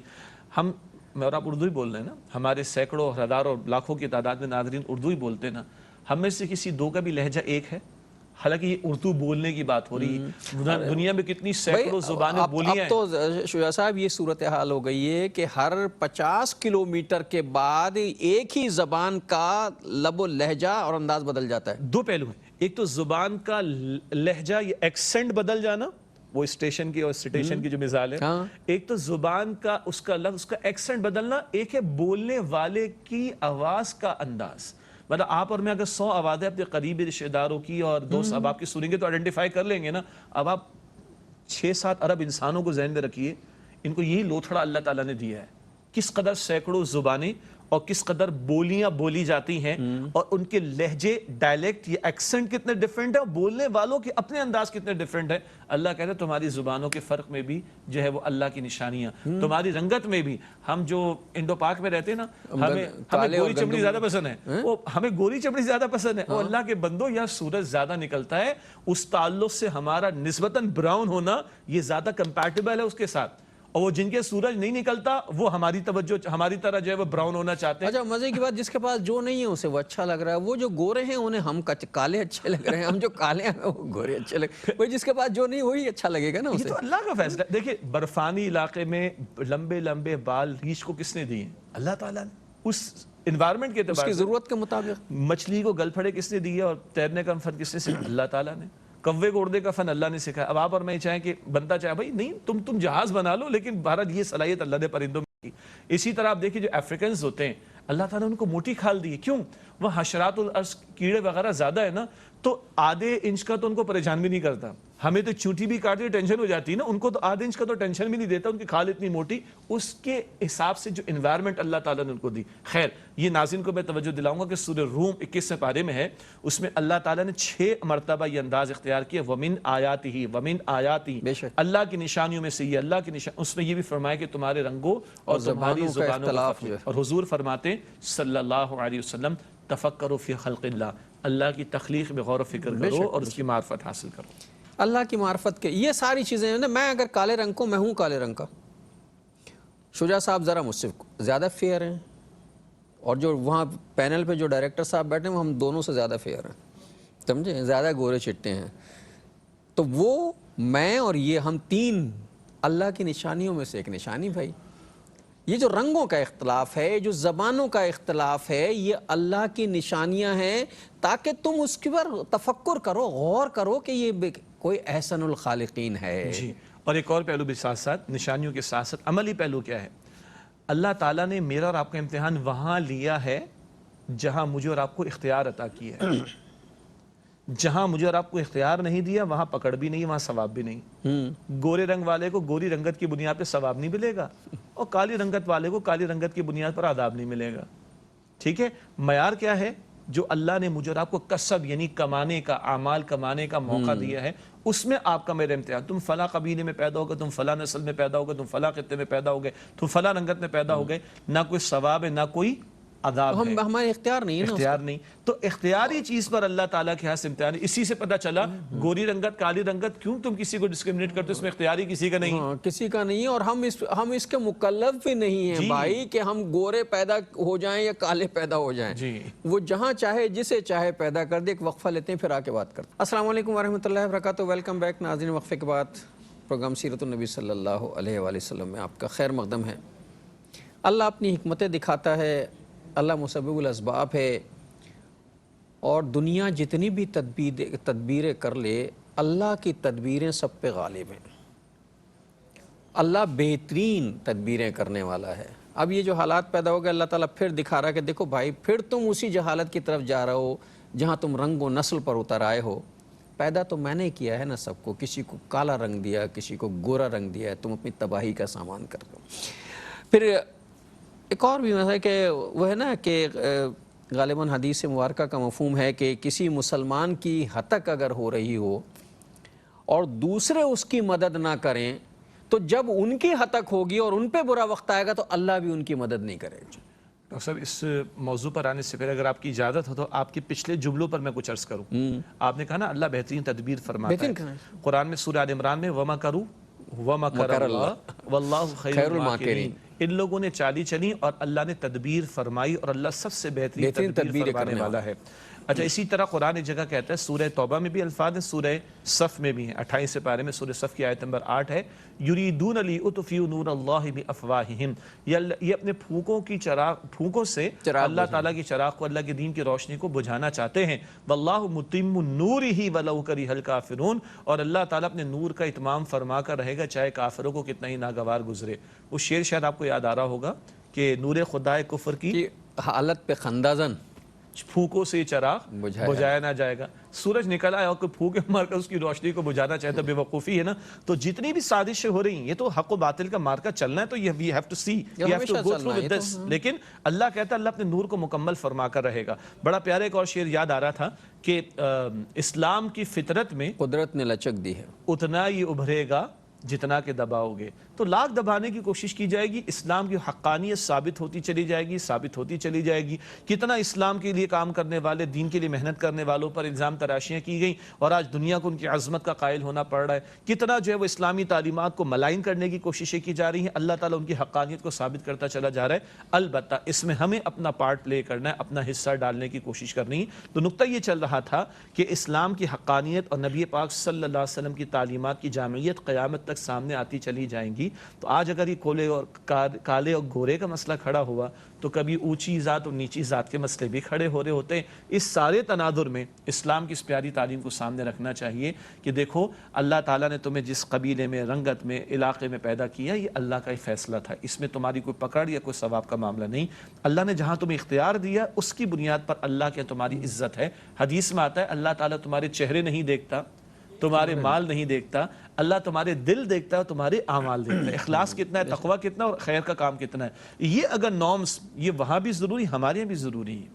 S2: ہم اور آپ اردو ہی بول رہے ہیں نا، ہمارے سینکڑوں، ہزاروں، لاکھوں کی تعداد میں ناظرین اردو ہی بولتے ہیں نا. ہم میں سے کسی دو کا بھی لہجہ ایک ہے؟ حالانکہ یہ اردو بولنے کی بات ہو رہی ہے. دنیا میں کتنی سینکڑوں زبانیں بولیاں ہیں.
S1: اب تو شجاع صاحب یہ صورتحال ہو گئی ہے کہ ہر 50 کلومیٹر کے بعد ایک ہی زبان کا لب و لہجہ اور انداز بدل جاتا ہے.
S2: دو پہلو ہیں. ایک تو زبان کا لہجہ، یہ ایکسنٹ بدل جانا، وہ اسٹیشن کی اور سٹیشن کی جو مثال ہے. ایک تو زبان کا اس کا لفظ، اس کا ایکسنٹ بدلنا. ایک ہے بولنے والے کی آواز کا انداز. مطلب آپ اور میں اگر 100 آوازیں اپنے قریبی رشتہ داروں کی اور دوست اب آپ کی سنیں گے تو آئیڈینٹیفائی کر لیں گے نا. اب آپ 6-7 ارب انسانوں کو ذہن میں رکھیے، ان کو یہی لوتھڑا اللہ تعالیٰ نے دیا ہے. کس قدر سینکڑوں زبانیں اور کس قدر بولیاں بولی جاتی ہیں، اور ان کے لہجے، ڈائلیکٹ، یہ ایکسنٹ کتنے ڈیفرنٹ ہے، اور بولنے والوں کے اپنے انداز کتنے ڈیفرنٹ ہے. اللہ کہتا ہے تمہاری زبانوں کے فرق میں بھی جو ہے وہ اللہ کی نشانیاں، تمہاری رنگت میں بھی. ہم جو انڈو پاک میں رہتے ہیں نا، ہمیں گوری چمڑی زیادہ پسند ہے، ہمیں گوری چمڑی زیادہ پسند ہے. وہ اللہ کے بندوں، یا سورج زیادہ نکلتا ہے، اس تعلق سے ہمارا نسبتاً براؤن ہونا یہ زیادہ کمپیٹیبل ہے اس کے ساتھ. اور وہ جن کے سورج نہیں نکلتا وہ ہماری توجہ، ہماری طرح جو ہے وہ براؤن ہونا چاہتے ہیں.
S1: اچھا مزے کی بات، جس کے پاس جو نہیں ہے اسے وہ اچھا لگ رہا ہے. وہ جو گورے ہیں انہیں ہم کالے اچھے لگ رہے ہیں، ہم جو کالے ہیں وہ گورے اچھے لگ رہے ہیں. وہی جس کے پاس جو نہیں وہی اچھا لگے گا نا اسے.
S2: یہ تو اللہ کا فیصلہ ہے. دیکھیں برفانی علاقے میں لمبے لمبے بال ریچھ کو کس نے دیے؟ اللہ تعالیٰ نے. اس انوائرمنٹ کے اعتبار سے، اس کی
S1: ضرورت کے مطابق.
S2: مچھلی کو گل پھڑے کس نے دیا اور تیرنے کا فن کس نے سکھایا؟ اللہ تعالیٰ نے. کوے کو اڑنے کا فن اللہ نے سکھایا. اب آپ اور میں چاہیں کہ بندہ چاہے بھائی نہیں تم جہاز بنا لو، لیکن بہرحال یہ صلاحیت اللہ نے پرندوں میں کی. اسی طرح آپ دیکھیں جو افریقنز ہوتے ہیں، اللہ تعالیٰ نے ان کو موٹی کھال دی ہے. کیوں؟ وہ حشرات الارض کیڑے وغیرہ زیادہ ہے نا, تو آدھے انچ کا تو ان کو پریشان بھی نہیں کرتا. ہمیں تو چونٹی بھی کاٹی ٹینشن ہو جاتی ہے نا, ان کو تو آدھے انچ کا تو ٹینشن بھی نہیں دیتا, ان کی کھال اتنی موٹی. اس کے حساب سے جو انوائرمنٹ اللہ تعالیٰ نے ان کو دی. خیر, یہ ناظرین کو میں توجہ دلاؤں گا کہ سورہ روم 21 پارے میں ہے, اس میں اللہ تعالیٰ نے 6 مرتبہ یہ انداز اختیار کیا, وَمِنْ آیَاتِهِ وَمِنْ آیَاتِهِ, اللہ کی نشانیوں میں سے یہ اللہ کی نشان. اس میں یہ بھی فرمایا کہ تمہارے رنگوں اور تمہاری زبانوں کا فرق. اور حضور فرماتے صلی اللہ علیہ وسلم, تفکروا فی خلق اللہ, اللہ کی تخلیق میں غور و فکر کرو اور اس کی معرفت حاصل کرو.
S1: اللہ کی معرفت کے یہ ساری چیزیں ہیں. میں اگر کالے رنگ کو, میں ہوں کالے رنگ کا, شجاع صاحب ذرا مجھ سے زیادہ فیئر ہیں, اور جو وہاں پینل پہ جو ڈائریکٹر صاحب بیٹھے ہیں ہم دونوں سے زیادہ فیئر ہیں, سمجھے, زیادہ گورے چٹے ہیں. تو وہ میں اور یہ ہم 3 اللہ کی نشانیوں میں سے ایک نشانی. بھائی یہ جو رنگوں کا اختلاف ہے, جو زبانوں کا اختلاف ہے, یہ اللہ کی نشانیاں ہیں تاکہ تم اس کے پر تفکر کرو, غور کرو کہ یہ کوئی احسن الخالقین ہے.
S2: جی, اور ایک اور پہلو بھی ساتھ ساتھ, نشانیوں کے ساتھ ساتھ عملی پہلو کیا ہے؟ اللہ تعالیٰ نے میرا اور آپ کا امتحان وہاں لیا ہے جہاں مجھے اور آپ کو اختیار عطا کیا ہے. جہاں مجھے اور آپ کو اختیار نہیں دیا وہاں پکڑ بھی نہیں, وہاں ثواب بھی نہیں. گورے رنگ والے کو گوری رنگت کی بنیاد پہ ثواب نہیں ملے گا, اور کالی رنگت والے کو کالی رنگت کی بنیاد پر عذاب نہیں ملے گا. ٹھیک ہے, معیار کیا ہے؟ جو اللہ نے مجھے اور آپ کو کسب یعنی کمانے کا, اعمال کمانے کا موقع دیا ہے, اس میں آپ کا میرا امتحان. تم فلاں قبیلے میں پیدا ہوگا, تم فلاں نسل میں پیدا ہوگا, تم فلاں خطے میں پیدا ہوگے, تم فلاں رنگت میں پیدا ہوگے, نہ کوئی ثواب ہے نہ کوئی عذاب ہے.
S1: ہمارے اختیار نہیں ہے نا,
S2: اختیار نہیں. تو اختیاری چیز پر اللہ تعالیٰ کے ہاتھ سے امتحان ہے. اسی سے پتہ چلا گوری رنگت کالی رنگت, کیوں تم کسی کو ڈسکرمنیٹ کرتے, اس میں اختیاری کسی کا نہیں.
S1: کسی کا نہیں ہے, اور ہم اس کے مکلف بھی نہیں ہیں بھائی کہ ہم گورے پیدا ہو جائیں یا کالے پیدا ہو جائیں. وہ جہاں چاہے جسے چاہے پیدا کر دے. ایک وقفہ لیتے ہیں پھر آ کے بات کرتے ہیں. السلام علیکم ورحمۃ اللہ وبرکاتہ. ویلکم بیک ناظرین. وقفے کے بعد پروگرام سیرت النبی صلی اللہ علیہ وآلہ وسلم میں آپ کا خیر مقدم ہے. اللہ اپنی حکمتیں دکھاتا ہے, اللہ مسبب الاسباب ہے, اور دنیا جتنی بھی تدبیریں کر لے, اللہ کی تدبیریں سب پہ غالب ہیں. اللہ بہترین تدبیریں کرنے والا ہے. اب یہ جو حالات پیدا ہو گئے, اللہ تعالیٰ پھر دکھا رہا ہے کہ دیکھو بھائی, پھر تم اسی جہالت کی طرف جا رہے ہو جہاں تم رنگ و نسل پر اتر آئے ہو. پیدا تو میں نے کیا ہے نا سب کو, کسی کو کالا رنگ دیا, کسی کو گورا رنگ دیا ہے, تم اپنی تباہی کا سامان کر رہے ہو. پھر ایک اور بھی مسئلہ ہے کہ وہ ہے نا کہ غالباً حدیث مبارکہ کا مفہوم ہے کہ کسی مسلمان کی ہتک اگر ہو رہی ہو اور دوسرے اس کی مدد نہ کریں, تو جب ان کی ہتک ہوگی اور ان پہ برا وقت آئے گا تو اللہ بھی ان کی مدد نہیں کرے گا.
S2: ڈاکٹر صاحب, اس موضوع پر آنے سے پہلے اگر آپ کی اجازت ہو تو آپ کے پچھلے جملوں پر میں کچھ عرض کروں. آپ نے کہا نا اللہ بہترین تدبیر فرماتا ہے. قرآن میں سورہ آل عمران میں وَمَكَرُوا وَمَكَرَ اللَّهُ وَاللَّهُ خَيْرُ الْمَاكِرِينَ, ان لوگوں نے چالی چلی اور اللہ نے تدبیر فرمائی, اور اللہ سب سے بہترین تدبیر فرمانے والا ہے. اچھا, اسی طرح قرآن ایک جگہ کہتا ہے, سورہ توبہ میں بھی الفاظ ہیں, سورہ صف میں بھی ہیں. 28 پارے میں سورہ صف کی آیت نمبر 8 ہے, یریدون لیطفئوا نور اللہ بافواہہم, یہ اپنے پھونکوں سے اللہ تعالیٰ کی چراغ کو, اللہ کے دین کی روشنی کو بجھانا چاہتے ہیں. واللہ متم نورہ ولو کرہ الکافرون, اور اللہ تعالیٰ اپنے نور کا اتمام فرما کر رہے گا چاہے کافروں کو کتنا ہی ناگوار گزرے. وہ شعر شاید آپ کو یاد آ رہا ہوگا کہ نور خدائے کفر کی
S1: حالت پہ خندازن
S2: پھونکوں سے چراغ بجھایا نہ جائے گا. سورج نکل آیا اور کوئی پھونکے مار کر اس کی روشنی کو بجھانا چاہتا, بے وقوفی ہے نا. تو جتنی بھی سازشیں ہو رہی ہیں, یہ تو حق و باطل کا مارکا چلنا ہے, تو یہ we have to see, we have to go through with this. لیکن اللہ کہتا ہے اللہ اپنے نور کو مکمل فرما کر رہے گا. بڑا پیارا ایک اور شعر یاد آ رہا تھا کہ اسلام کی فطرت میں
S1: قدرت نے لچک دی ہے,
S2: اتنا ہی ابھرے گا جتنا کہ دباؤ گے. تو لاکھ دبانے کی کوشش کی جائے گی, اسلام کی حقانیت ثابت ہوتی چلی جائے گی, ثابت ہوتی چلی جائے گی. کتنا اسلام کے لیے کام کرنے والے, دین کے لیے محنت کرنے والوں پر الزام تراشیاں کی گئیں, اور آج دنیا کو ان کی عظمت کا قائل ہونا پڑ رہا ہے. کتنا جو ہے وہ اسلامی تعلیمات کو ملائن کرنے کی کوششیں کی جا رہی ہیں. اللہ تعالیٰ ان کی حقانیت کو ثابت کرتا چلا جا رہا ہے. البتہ اس میں ہمیں اپنا پارٹ پلے کرنا ہے, اپنا حصہ ڈالنے کی کوشش کرنی ہے. تو نقطہ یہ چل رہا تھا کہ اسلام کی حقانیت اور نبی پاک صلی اللہ علیہ وسلم کی تعلیمات کی جامعیت قیامت تک سامنے آتی چلی جائیں گی تو آج اگر یہ کالے اور گورے کا مسئلہ کھڑا ہوا تو کبھی اونچی ذات اور نیچی ذات کے مسئلے بھی کھڑے ہو رہے ہوتے ہیں۔ اس سارے تناظر میں اسلام کی اس پیاری تعلیم کو سامنے رکھنا چاہیے کہ دیکھو اللہ تعالیٰ نے تمہیں جس قبیلے میں، رنگت میں، علاقے میں پیدا کیا، یہ اللہ کا ہی فیصلہ تھا، اس میں تمہاری کوئی پکڑ یا کوئی ثواب کا معاملہ نہیں۔ اللہ نے جہاں تمہیں اختیار دیا اس کی بنیاد پر اللہ کے تمہاری عزت ہے۔ حدیث میں آتا ہے اللہ تعالیٰ تمہارے چہرے نہیں دیکھتا، تمہارے مال نہیں دیکھتا، اللہ تمہارے دل دیکھتا ہے، تمہارے اعمال دیکھتا ہے، اخلاص کتنا ہے، تقوی کتنا اور خیر کا کام کتنا ہے۔ یہ اگر نارمز یہ وہاں بھی ضروری، ہمارے یہاں بھی ضروری ہے،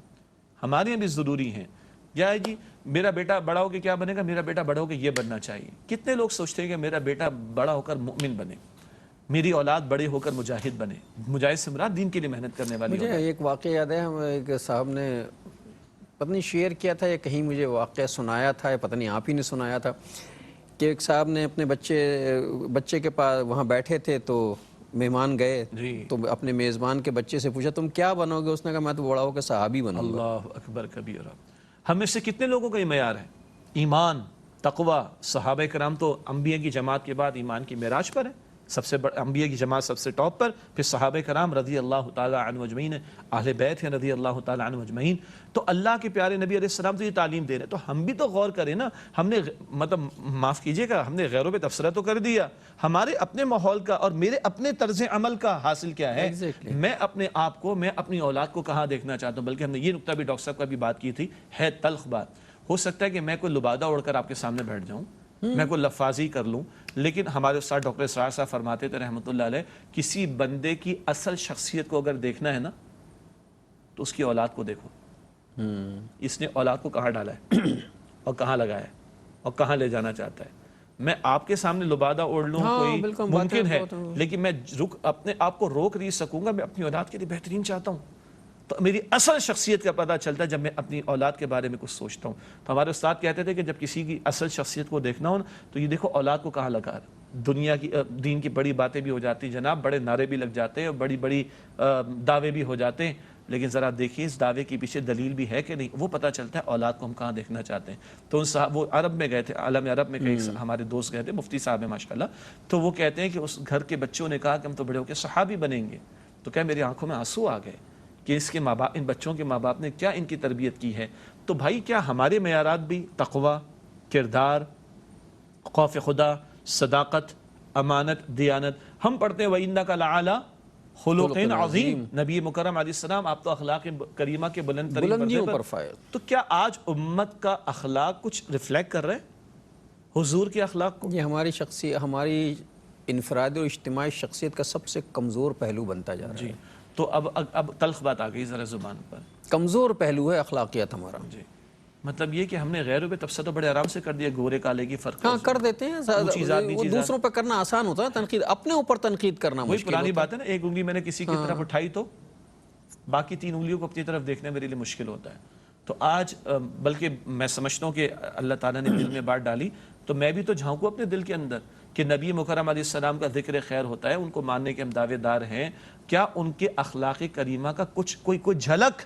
S2: ہمارے یہاں بھی ضروری ہیں۔ کیا ہے جی میرا بیٹا بڑا ہو کے کیا بنے گا؟ میرا بیٹا بڑا ہو کے یہ بننا چاہیے۔ کتنے لوگ سوچتے ہیں کہ میرا بیٹا بڑا ہو کر مؤمن بنے، میری اولاد بڑے ہو کر مجاہد بنے۔ مجاہد سے مراد دین کے لیے محنت کرنے والی
S1: مجھے ایک واقعہ یاد ہے، ہم ایک صاحب نے پتہ نہیں شیئر کیا تھا یا کہیں مجھے واقعہ سنایا تھا، یا پتہ نہیں آپ ہی نے سنایا تھا کہ ایک صاحب نے اپنے بچے کے پاس وہاں بیٹھے تھے تو مہمان گئے تو اپنے میزبان کے بچے سے پوچھا تم کیا بنو گے؟ اس نے کہا میں تو بڑا ہو کے صحابی بنوں گا۔
S2: اللہ اکبر کبیرہ۔ ہم میں سے کتنے لوگوں کا یہ معیار ہے؟ ایمان، تقوی۔ صحابہ کرام تو انبیاء کی جماعت کے بعد ایمان کی معراج پر ہے، سب سے انبیاء کی جماعت سب سے ٹاپ پر، پھر صحابہ کرام رضی اللہ تعالی عنہ اجمعین، اہل بیت ہیں رضی اللہ تعالی عنہ اجمعین۔ تو اللہ کے پیارے نبی علیہ السلام تو یہ تعلیم دے رہے ہیں، تو ہم بھی تو غور کریں نا۔ ہم نے مطلب معاف کیجئے گا، ہم نے غیروں پہ تبصرہ تو کر دیا، ہمارے اپنے ماحول کا اور میرے اپنے طرز عمل کا حاصل کیا ہے؟ میں اپنے آپ کو، میں اپنی اولاد کو کہاں دیکھنا چاہتا ہوں؟ بلکہ ہم نے یہ نقطہ بھی ڈاکٹر صاحب کا بھی بات کی تھی، ہے تلخ بات۔ ہو سکتا ہے کہ میں کوئی لبادہ اڑ کر آپ کے سامنے بیٹھ جاؤں، میں کوئی لفاظی کر لوں، لیکن ہمارے استاد ڈاکٹر اسرار صاحب فرماتے تھے رحمۃ اللہ علیہ، کسی بندے کی اصل شخصیت کو اگر دیکھنا ہے نا تو اس کی اولاد کو دیکھو، اس نے اولاد کو کہاں ڈالا ہے اور کہاں لگایا ہے اور کہاں لے جانا چاہتا ہے۔ میں آپ کے سامنے لبادہ اوڑھ لوں کوئی ممکن ہے، لیکن میں اپنے آپ کو روک نہیں سکوں گا، میں اپنی اولاد کے لیے بہترین چاہتا ہوں۔ تو میری اصل شخصیت کا پتہ چلتا ہے جب میں اپنی اولاد کے بارے میں کچھ سوچتا ہوں۔ تو ہمارے استاد کہتے تھے کہ جب کسی کی اصل شخصیت کو دیکھنا ہو تو یہ دیکھو اولاد کو کہاں لگا رہا۔ دنیا کی دین کی بڑی باتیں بھی ہو جاتی ہیں جناب، بڑے نعرے بھی لگ جاتے ہیں اور بڑی بڑی دعوے بھی ہو جاتے ہیں، لیکن ذرا دیکھیے اس دعوے کے پیچھے دلیل بھی ہے کہ نہیں، وہ پتہ چلتا ہے اولاد کو ہم کہاں دیکھنا چاہتے ہیں۔ تو ان صاحب وہ عرب میں گئے تھے، عالم عرب میں کئی ہمارے دوست گئے تھے، مفتی صاحب ہیں ماشاءاللہ، تو وہ کہتے ہیں کہ اس گھر کے بچوں نے کہا کہ ہم تو بڑے ہو کے صحابی بنیں گے۔ تو کیا میری آنکھوں میں آنسو آ گئے کہ اس کے ماں باپ، ان بچوں کے ماں باپ نے کیا ان کی تربیت کی ہے۔ تو بھائی کیا ہمارے معیارات بھی تقوی، کردار، خوف خدا، صداقت، امانت، دیانت؟ ہم پڑھتے ہیں وَإِنَّكَ لَعَلَىٰ خُلُقٍ عَظِيمٍ، نبی مکرم علیہ السلام آپ تو اخلاق کریمہ کے بلند ترین
S1: بلندیوں
S2: پردے
S1: پر فائز۔
S2: تو کیا آج امت کا اخلاق کچھ ریفلیکٹ کر رہے ہیں حضور کے اخلاق کو؟
S1: یہ ہماری انفرادی اور اجتماعی شخصیت کا سب سے کمزور پہلو بنتا جا رہا ہے۔
S2: تو اب تلخ بات آ گئی ذرا زبان پر،
S1: کمزور پہلو ہے اخلاقیات ہمارا۔
S2: مطلب یہ کہ ہم نے غیروں پہ تبصرہ تو بڑے آرام سے کر دیا، گورے کالے کی فرق
S1: ہاں کر دیتے ہیں، وہ دوسروں پہ کرنا آسان ہوتا ہے، تنقید اپنے اوپر تنقید کرنا
S2: وہی
S1: مشکل
S2: پرانی بات ہے نا، ایک انگلی میں نے کسی کی طرف اٹھائی تو باقی 3 انگلیوں کو اپنی طرف دیکھنا میرے لیے مشکل ہوتا ہے۔ تو آج بلکہ میں سمجھتا ہوں کہ اللہ تعالیٰ نے دل میں بات ڈالی تو میں بھی تو جھانکوں اپنے دل کے اندر کہ نبی مکرم علیہ السلام کا ذکر خیر ہوتا ہے، ان کو ماننے کے ہم دعوے دار ہیں، کیا ان کے اخلاق کریمہ کا کوئی جھلک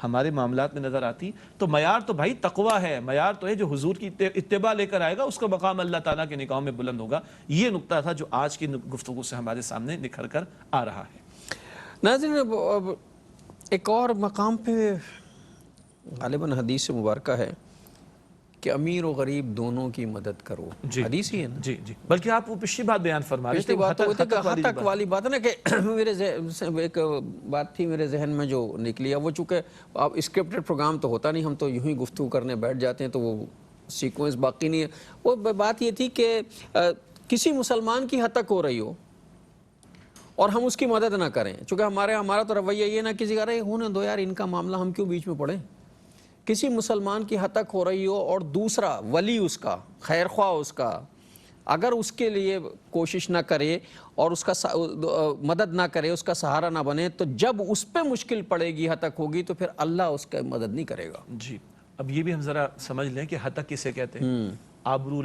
S2: ہمارے معاملات میں نظر آتی؟ تو معیار تو بھائی تقوی ہے، معیار تو ہے جو حضور کی اتباع لے کر آئے گا اس کا مقام اللہ تعالیٰ کے نگاہوں میں بلند ہوگا۔ یہ نقطہ تھا جو آج کی گفتگو سے ہمارے سامنے نکھر کر آ رہا ہے۔
S1: ناظرین ایک اور مقام پہ غالباً حدیث مبارکہ ہے کہ امیر و غریب دونوں کی مدد کرو، حدیث ہی ہے نا؟
S2: جی بلکہ آپ وہ پچھلی بات بیان فرما رہے تھے،
S1: حتک والی بات ہے نا، کہ میرے ایک بات تھی میرے ذہن میں جو نکلی ہے، وہ چونکہ اب اسکرپٹڈ پروگرام تو ہوتا نہیں، ہم تو یوں ہی گفتگو کرنے بیٹھ جاتے ہیں تو وہ سیکوینس باقی نہیں ہے۔ وہ بات یہ تھی کہ کسی مسلمان کی حتک ہو رہی ہو اور ہم اس کی مدد نہ کریں، چونکہ ہمارا تو رویہ یہ نہ کسی کا رہے ہونے دو یار، ان کا معاملہ ہم کیوں بیچ میں پڑیں۔ کسی مسلمان کی حتک ہو رہی ہو اور دوسرا ولی اس کا، خیر خواہ اس کا، اگر اس کے لیے کوشش نہ کرے اور اس کا مدد نہ کرے، اس کا سہارا نہ بنے، تو جب اس پہ مشکل پڑے گی، حتک ہوگی، تو پھر اللہ اس کا مدد نہیں کرے گا۔
S2: جی اب یہ بھی ہم ذرا سمجھ لیں کہ حتک کسے کہتے ہیں؟ آبرو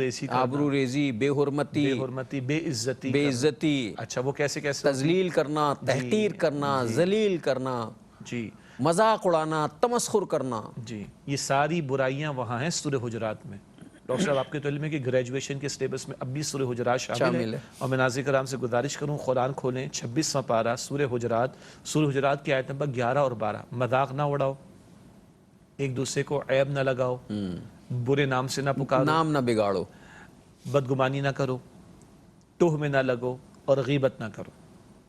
S2: ریزی، بے حرمتی، بے عزتی، اچھا وہ کیسے
S1: تذلیل کرنا، تحقیر کرنا، ذلیل کرنا،
S2: جی
S1: مذاق اڑانا، تمسخر کرنا،
S2: جی یہ ساری برائیاں وہاں ہیں سورہ حجرات میں۔ ڈاکٹر صاحب آپ کے تو علم ہے کہ گریجویشن کے سلیبس میں اب بھی سورہ حجرات شامل ہے، اور میں ناظرین کرام سے گزارش کروں قرآن کھولیں 26واں پارہ سورہ حجرات کی آیت نمبر 11 اور 12. مذاق نہ اڑاؤ، ایک دوسرے کو عیب نہ لگاؤ، برے نام سے نہ پکارو،
S1: نام نہ بگاڑو،
S2: بدگمانی نہ کرو، توہ میں نہ لگو، اور غیبت نہ کرو.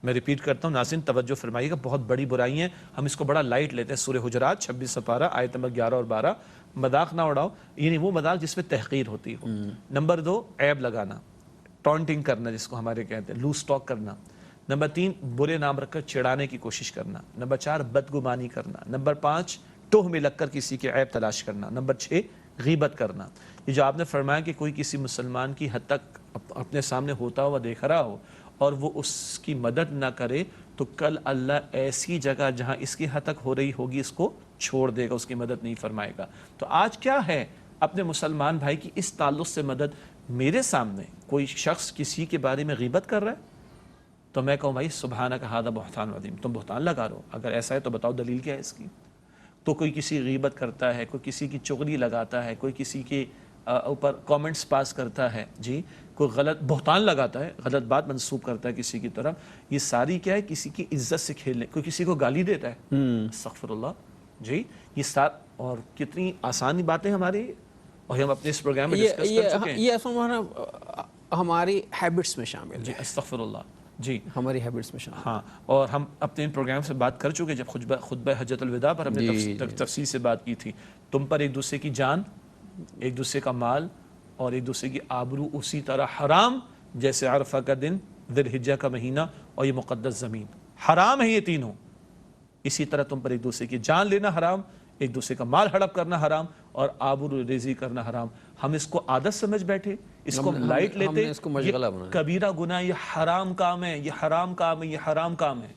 S2: میں ریپیٹ کرتا ہوں، ناظرین توجہ فرمائیے گا، بہت بڑی برائی ہیں، ہم اس کو بڑا لائٹ لیتے ہیں. سورہ حجرات 26 پارہ آیت نمبر 11 اور 12. مذاق نہ اڑاؤ، یعنی وہ مذاق جس میں تحقیر ہوتی ہو. نمبر 2 عیب لگانا، ٹونٹنگ کرنا جس کو ہمارے کہتے ہیں، لوز ٹاک کرنا. نمبر 3 برے نام رکھ کر چڑھانے کی کوشش کرنا. نمبر 4 بدگمانی کرنا. نمبر 5 توہ میں لگ کر کسی کے عیب تلاش کرنا. نمبر 6 غیبت کرنا. یہ جو آپ نے فرمایا کہ کوئی کسی مسلمان کی حد تک اپنے سامنے ہوتا ہوا دیکھ رہا ہو اور وہ اس کی مدد نہ کرے، تو کل اللہ ایسی جگہ جہاں اس کی حد تک ہو رہی ہوگی اس کو چھوڑ دے گا، اس کی مدد نہیں فرمائے گا. تو آج کیا ہے اپنے مسلمان بھائی کی اس تعلق سے مدد؟ میرے سامنے کوئی شخص کسی کے بارے میں غیبت کر رہا ہے تو میں کہوں بھائی سبحانک ھذا بہتان عظیم، تم بہتان لگا رہو، اگر ایسا ہے تو بتاؤ دلیل کیا ہے اس کی. تو کوئی کسی غیبت کرتا ہے، کوئی کسی کی چغلی لگاتا ہے، کوئی کسی کے اوپر کامنٹس پاس کرتا ہے، جی کوئی غلط بہتان لگاتا ہے، غلط بات منسوب کرتا ہے کسی کی طرف، یہ ساری کیا ہے؟ کسی کی عزت سے کھیلنے. کوئی کسی کو گالی دیتا ہے، استغفر اللہ، جی یہ اور کتنی آسانی باتیں ہماری، اور ہم اپنے اس پروگرام میں ڈسکس کر چکے ہیں.
S1: یہ اصل ہماری ہیبٹس میں شامل
S2: جی
S1: ہے،
S2: استغفر اللہ، جی
S1: ہماری ہیبٹس میں شامل.
S2: ہاں، اور ہم اپنے پروگرام سے بات کر چکے، جب خطبہ حجۃ الوداع پر ہم نے تفصیل سے بات کی تھی. تم پر ایک دوسرے کی جان، ایک دوسرے کا مال اور ایک دوسرے کی آبرو اسی طرح حرام جیسے عرفہ کا دن، ذی الحجہ کا مہینہ اور یہ مقدس زمین. حرام ہے یہ تینوں. اسی طرح تم پر ایک دوسرے کی جان لینا حرام، ایک دوسرے کا مال ہڑپ کرنا حرام، اور آبرو ریزی کرنا حرام. ہم اس کو عادت سمجھ بیٹھے، اس کو لائٹ لیتے،
S1: اس کو مشغلہ بنا
S2: کبیرہ گناہ، یہ حرام کام ہے، یہ حرام کام ہے، یہ حرام کام ہے.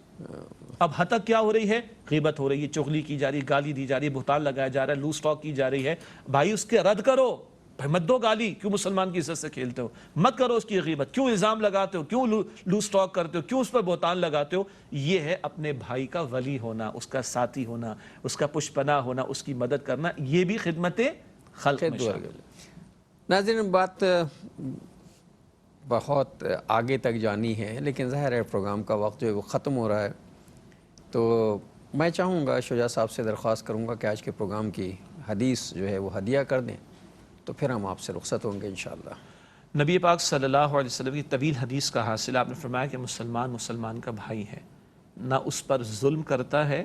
S2: اب حد تک کیا ہو رہی ہے؟ غیبت ہو رہی ہے، چغلی کی جا رہی ہے، گالی دی جا رہی ہے، بہتان لگایا جا رہا ہے، لوز ٹاک کی جا رہی ہے. بھائی اس کے رد کرو، بھائی مت دو گالی، کیوں مسلمان کی عزت سے کھیلتے ہو؟ مت کرو اس کی غیبت، کیوں الزام لگاتے ہو، کیوں لوز ٹاک کرتے ہو، کیوں اس پر بہتان لگاتے ہو؟ یہ ہے اپنے بھائی کا ولی ہونا، اس کا ساتھی ہونا، اس کا پشپناہ ہونا، اس کی مدد کرنا، یہ بھی خدمت خلق میں شامل ہے.
S1: ناظرین بات بہت آگے تک جانی ہے، لیکن ظاہر ہے پروگرام کا وقت جو ہے وہ ختم ہو رہا ہے. تو میں چاہوں گا، شجاع صاحب سے درخواست کروں گا کہ آج کے پروگرام کی حدیث جو ہے وہ ہدیہ کر دیں، تو پھر ہم آپ سے رخصت ہوں گے انشاءاللہ.
S2: نبی پاک صلی اللہ علیہ وسلم کی طویل حدیث کا حاصل آپ نے فرمایا کہ مسلمان کا بھائی ہے، نہ اس پر ظلم کرتا ہے،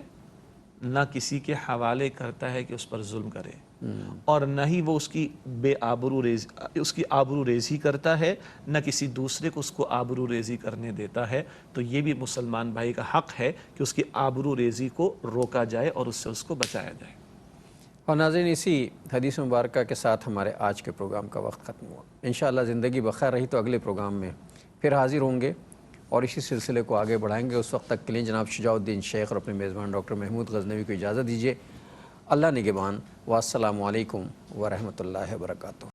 S2: نہ کسی کے حوالے کرتا ہے کہ اس پر ظلم کرے، اور نہ ہی وہ اس کی آبرو ریزی کرتا ہے، نہ کسی دوسرے کو اس کو آبرو ریزی کرنے دیتا ہے. تو یہ بھی مسلمان بھائی کا حق ہے کہ اس کی آبرو ریزی کو روکا جائے اور اس سے اس کو بچایا جائے.
S1: اور ناظرین اسی حدیث مبارکہ کے ساتھ ہمارے آج کے پروگرام کا وقت ختم ہوا. انشاءاللہ زندگی بخیر رہی تو اگلے پروگرام میں پھر حاضر ہوں گے اور اسی سلسلے کو آگے بڑھائیں گے. اس وقت تک کے لیے جناب شجاع الدین شیخ اور اپنے میزبان ڈاکٹر محمود غزنوی کو اجازت دیجیے. اللہ نگہبان، والسلام علیکم ورحمۃ اللہ وبرکاتہ.